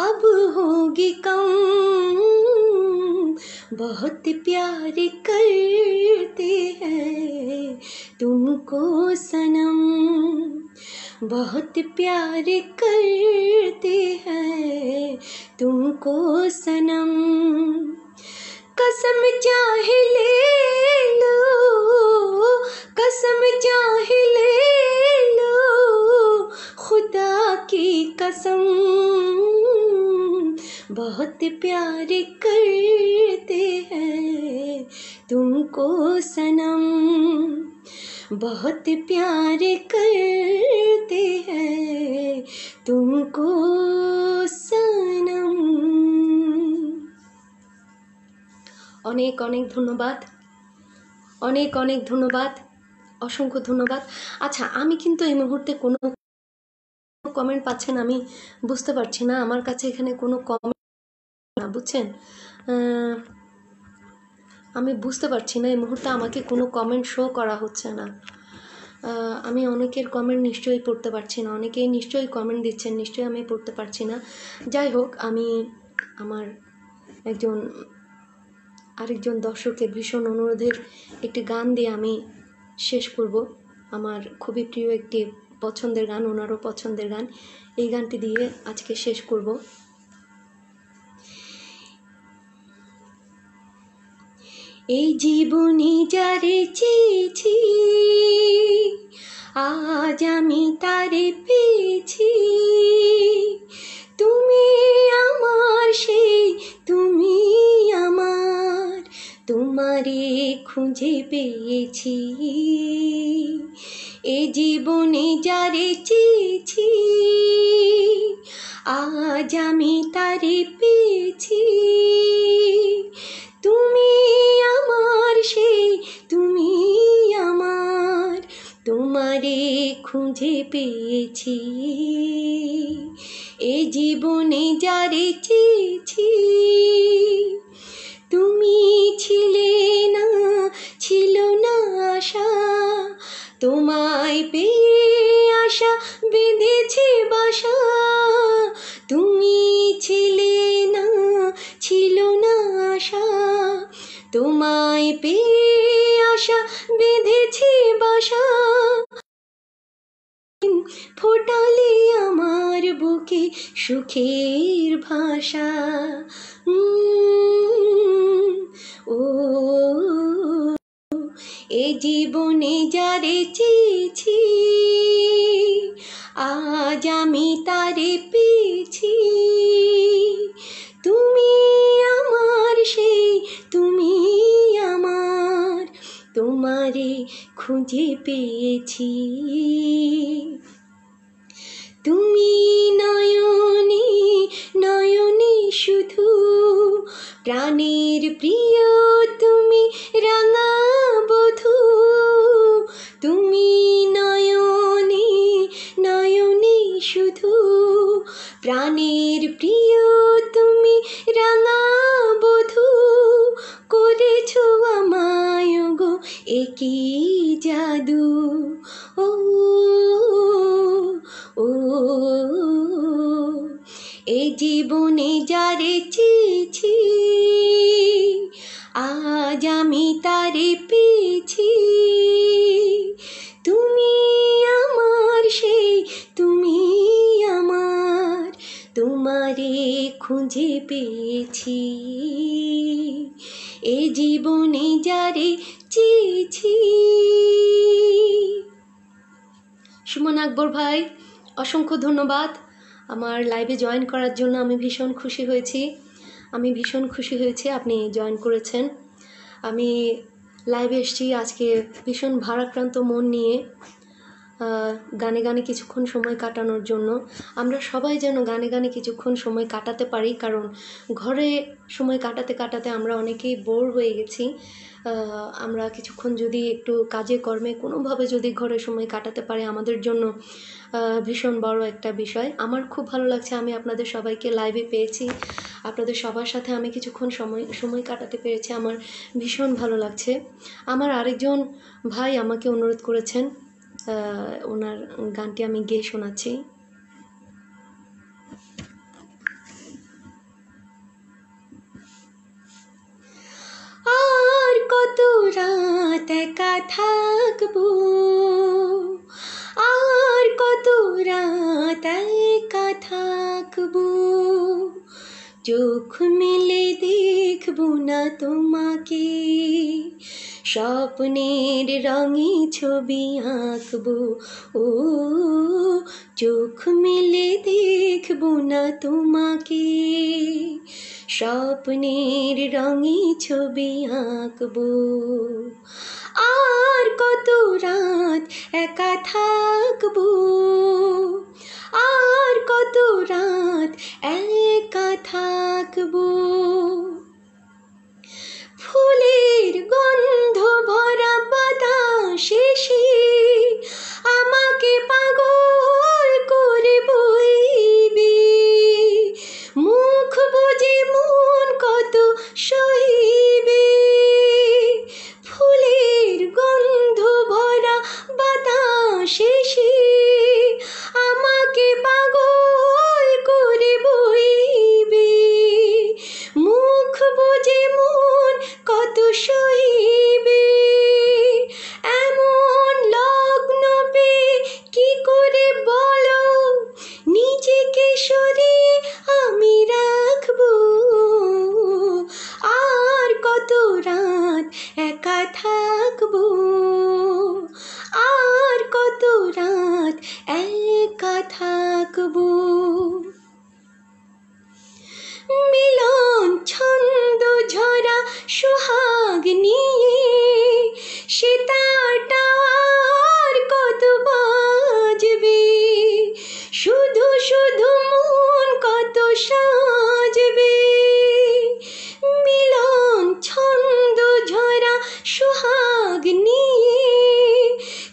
अब होगी कम, बहुत प्यार करते हैं तुमको सनम, बहुत प्यार करते हैं तुमको सनम, कसम चाहे ले लो, कसम चाहे ले लो खुदा की कसम, बहुत प्यार करते हैं तुमको सनम, बहुत प्यार करते हैं तुमको सनम। অনেক অনেক ধন্যবাদ, অনেক অনেক ধন্যবাদ, অসংখ্য ধন্যবাদ। আচ্ছা, আমি কিন্তু এই মুহূর্তে কোনো কমেন্ট পাচ্ছেন আমি বুঝতে পারছি না, আমার কাছে এখানে কোনো কমেন্ট না, বুঝছেন, আমি বুঝতে পারছি না এই মুহূর্তে আমাকে কোনো কমেন্ট শো করা হচ্ছে না, আমি অনেকের কমেন্ট নিশ্চয়ই পড়তে পারছি না, অনেকেই নিশ্চয়ই কমেন্ট দিচ্ছেন, নিশ্চয়ই আমি পড়তে পারছি না। যাই হোক, আমি আমার আরেকজন দর্শকের ভীষণ অনুরোধের একটি গান দিয়ে আমি শেষ করব, আমার খুবই প্রিয় একটি পছন্দের গান, ওনারও পছন্দের গান, এই গানটি দিয়ে আজকে শেষ করব। এই জীবনে যারে চেয়েছি আজ আমি তারে পেয়েছি, তুমি আমার সেই, তুমি আমার, তোমারে খুঁজে পেয়েছি, এ জীবনে যারে চেয়েছি আজ আমি তারে পেয়েছি, তুমি আমার সেই, তুমি আমার, তোমারে খুঁজে পেয়েছি, এ জীবনে যারে চেয়েছি, তুমি ছিলে না, ছিল না আশা, তোমায় পেয়ে আশা বেঁধেছে বাসা, তুমি ছিলে না, ছিল না আশা, তোমায় পেয়ে আশা বেঁধেছে বাসা, ফোটালে বুকে সুখের ভাষা। ও এ জীবনে যারে চেয়েছি, আজ আমি তারে পেয়েছি। তুমি আমার সেই, তুমি আমার, তোমারে খুঁজে পেয়েছি। তুমি নয়নে নয়নে শুধু, প্রাণের প্রিয় তুমি রাঙা বধূ। তুমি নয়নে নয়নে শুধু, প্রাণের প্রিয় তুমি রাঙা বধূ। করেছো আমায় গো একই জাদু। ও ও এ জীবনে যারে চেয়েছি, আজ আমি তারে পেয়েছি। তুমি আমার সেই, তুমি আমার, তোমারে খুঁজে পেয়েছি। এ জীবনে যারে চেয়েছি। সুমন আকবর ভাই, অসংখ্য ধন্যবাদ আমার লাইভে জয়েন করার জন্য। আমি ভীষণ খুশি হয়েছি, আপনি জয়েন করেছেন। আমি লাইভে এসেছি আজকে ভীষণ ভারাক্রান্ত মন নিয়ে, গানে গানে কিছুক্ষণ সময় কাটানোর জন্য। আমরা সবাই যেন গানে গানে কিছুক্ষণ সময় কাটাতে পারি, কারণ ঘরে সময় কাটাতে কাটাতে আমরা অনেকেই বোর হয়ে গেছি। আমরা কিছুক্ষণ যদি একটু কাজে কর্মে কোনোভাবে যদি ঘরে সময় কাটাতে পারি, আমাদের জন্য ভীষণ বড় একটা বিষয়। আমার খুব ভালো লাগছে, আমি আপনাদের সবাইকে লাইভে পেয়েছি, আপনাদের সবার সাথে আমি কিছুক্ষণ সময় কাটাতে পেরেছি, আমার ভীষণ ভালো লাগছে। আমার আরেকজন ভাই আমাকে অনুরোধ করেছেন, ওনার গানটি আমি গেয়ে শোনাচ্ছি। আর কত রাত একা থাকবো, আর কত রাত একা থাকবো, চোখ মেলে দেখবো না তোমাকে, স্বপ্নের রঙে ছবি আঁকবো। ও চোখ মেলে দেখবো না তোমাকে, স্বপ্নের রঙে ছবি আঁকবো। আর কত রাত একা থাকবো, আর কত রাত একা থাকবো, ফুলের গন্ধ ভরা বাতাসে আমাকে পাগল করে বইবে, মুখ বুজে মন কত সইবে, ফুলের গন্ধ ভরা বাতাসে আমাকে পাগল করে বইবে, মুখ বুজে মন কত সইবে। এমন লগ্ন পেয়ে কি করে বলো, নিজেকে সরিয়ে আমি রাখবো। আর কত রাত একা থাকবো, আর কত রাত একা থাকবো, মিলন ছন্দ ঝরা সোহাগ নিয়ে সেতারটা আর কত বাজবে, শুধু শুধু মন কত সাজবে, মিলন ছন্দ ঝরা সোহাগ নিয়ে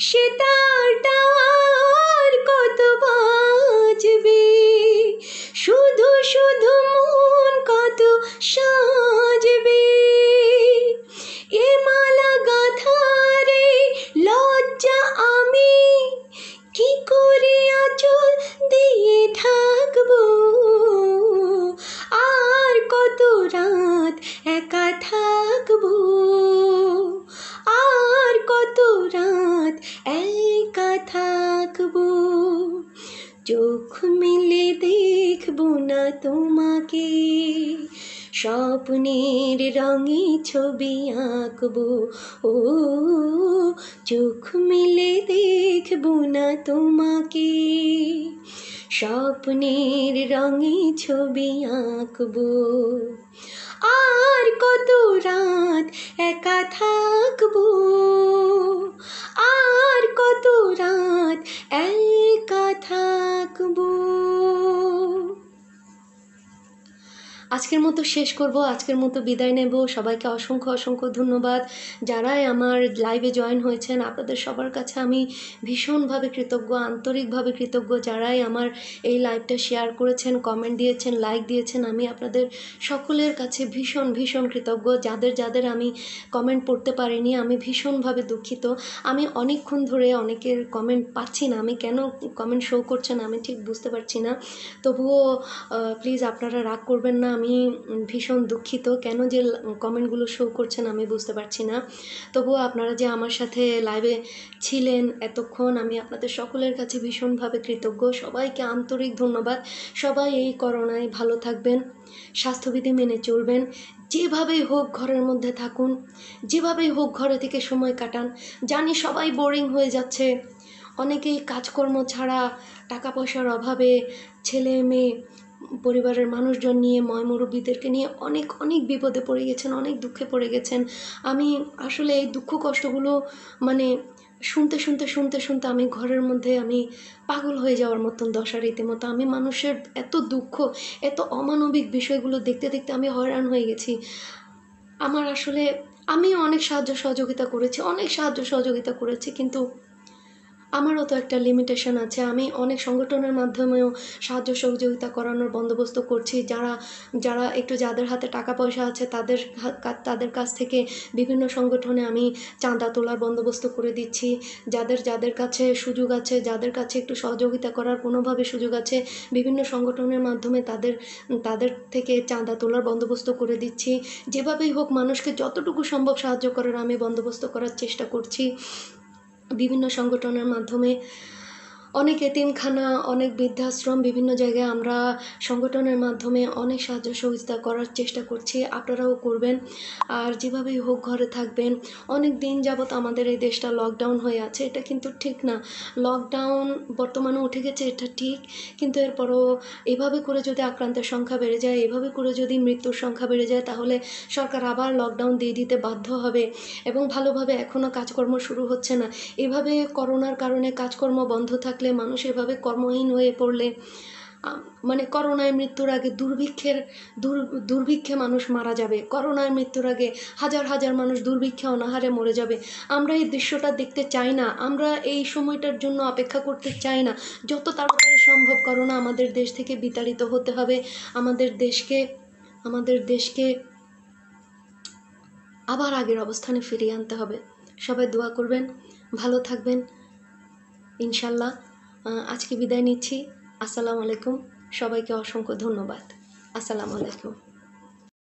সেতারটা আর কত বাজবে, শুধু শুধু মন কত সাজবে। এ মালা গাঁথারে লজ্জা আমি কি করে আঁচল দিয়ে থাকবো, আর কত রাত একা থাকবো, আর কত রাত একা থাকবো, চোখ মেলে দেখবো না তোমাকে, স্বপ্নের রঙে ছবি আঁকবো। ও চোখ মেলে দেখবো না তোমাকে, স্বপ্নের রঙে ছবি আঁকবো। আর কত রাত একা থাকবো, আর কত রাত একা থাকবো। আজকের মতো শেষ করব, আজকের মতো বিদায় নেব। সবাইকে অসংখ্য অসংখ্য ধন্যবাদ। যারাই আমার লাইভে জয়েন হয়েছেন, আপনাদের সবার কাছে আমি ভীষণভাবে কৃতজ্ঞ, আন্তরিকভাবে কৃতজ্ঞ। যারাই আমার এই লাইভটা শেয়ার করেছেন, কমেন্ট দিয়েছেন, লাইক দিয়েছেন, আমি আপনাদের সকলের কাছে ভীষণ ভীষণ কৃতজ্ঞ। যাদের যাদের আমি কমেন্ট পড়তে পারিনি, আমি ভীষণভাবে দুঃখিত। আমি অনেকক্ষণ ধরে অনেকের কমেন্ট পাচ্ছি না, আমি কেন কমেন্ট শো করছে না আমি ঠিক বুঝতে পারছি না। তবুও প্লিজ আপনারা রাগ করবেন না, আমি ভীষণ দুঃখিত। কেন যে কমেন্টগুলো শো করছেন আমি বুঝতে পারছি না। তবুও আপনারা যে আমার সাথে লাইভে ছিলেন এতক্ষণ, আমি আপনাদের সকলের কাছে ভীষণভাবে কৃতজ্ঞ। সবাইকে আন্তরিক ধন্যবাদ। সবাই এই করোনায় ভালো থাকবেন, স্বাস্থ্যবিধি মেনে চলবেন, যেভাবেই হোক ঘরের মধ্যে থাকুন, যেভাবেই হোক ঘরে থেকে সময় কাটান। জানি সবাই বোরিং হয়ে যাচ্ছে, অনেকেই কাজকর্ম ছাড়া, টাকা পয়সার অভাবে, ছেলে মেয়ে, পরিবারের মানুষজন নিয়ে, ময়মুরব্বীদেরকে নিয়ে অনেক অনেক বিপদে পড়ে গেছেন, অনেক দুঃখে পড়ে গেছেন। আমি আসলে এই দুঃখ কষ্টগুলো মানে শুনতে শুনতে শুনতে শুনতে আমি ঘরের মধ্যে আমি পাগল হয়ে যাওয়ার মতন দশা রীতিমতো। আমি মানুষের এত দুঃখ, এত অমানবিক বিষয়গুলো দেখতে দেখতে আমি হয়রান হয়ে গেছি। আমার আসলে আমিও অনেক সাহায্য সহযোগিতা করেছি, কিন্তু আমারও তো একটা লিমিটেশন আছে। আমি অনেক সংগঠনের মাধ্যমেও সাহায্য সহযোগিতা করানোর বন্দোবস্ত করছি। যারা একটু, যাদের হাতে টাকা পয়সা আছে তাদের কাছ থেকে বিভিন্ন সংগঠনে আমি চাঁদা তোলার বন্দোবস্ত করে দিচ্ছি। যাদের কাছে সুযোগ আছে, যাদের কাছে একটু সহযোগিতা করার কোনোভাবে সুযোগ আছে, বিভিন্ন সংগঠনের মাধ্যমে তাদের থেকে চাঁদা তোলার বন্দোবস্ত করে দিচ্ছি। যেভাবেই হোক মানুষকে যতটুকু সম্ভব সাহায্য করার আমি বন্দোবস্ত করার চেষ্টা করছি। বিভিন্ন সংগঠনের মাধ্যমে অনেক এতিমখানা, অনেক বৃদ্ধাশ্রম, বিভিন্ন জায়গায় আমরা সংগঠনের মাধ্যমে অনেক সাহায্য সহযোগিতা করার চেষ্টা করছি। আপনারাও করবেন। আর যেভাবেই হোক ঘরে থাকবেন। অনেক দিন যাবত আমাদের এই দেশটা লকডাউন হয়ে আছে, এটা কিন্তু ঠিক না। লকডাউন বর্তমানে উঠে গেছে, এটা ঠিক, কিন্তু এরপরও এভাবে করে যদি আক্রান্তের সংখ্যা বেড়ে যায়, এভাবে করে যদি মৃত্যুর সংখ্যা বেড়ে যায়, তাহলে সরকার আবার লকডাউন দিয়ে দিতে বাধ্য হবে। এবং ভালোভাবে এখনও কাজকর্ম শুরু হচ্ছে না। এভাবে করোনার কারণে কাজকর্ম বন্ধ থাকলে, মানুষ এভাবে কর্মহীন হয়ে পড়লে, মানে করোনায় মৃত্যুর আগে দুর্ভিক্ষে মানুষ মারা যাবে। করোনায় মৃত্যুর আগে হাজার হাজার মানুষ দুর্ভিক্ষে অনাহারে মরে যাবে। আমরা এই দৃশ্যটা দেখতে চাই না, আমরা এই সময়টার জন্য অপেক্ষা করতে চাই না। যত তাড়াতাড়ি সম্ভব করোনা আমাদের দেশ থেকে বিতাড়িত হতে হবে। আমাদের দেশকে আবার আগের অবস্থানে ফিরিয়ে আনতে হবে। সবাই দোয়া করবেন, ভালো থাকবেন ইনশাল্লাহ। আজকে বিদায় নিচ্ছি। আসসালামু আলাইকুম। সবাইকে অসংখ্য ধন্যবাদ। আসসালামু আলাইকুম।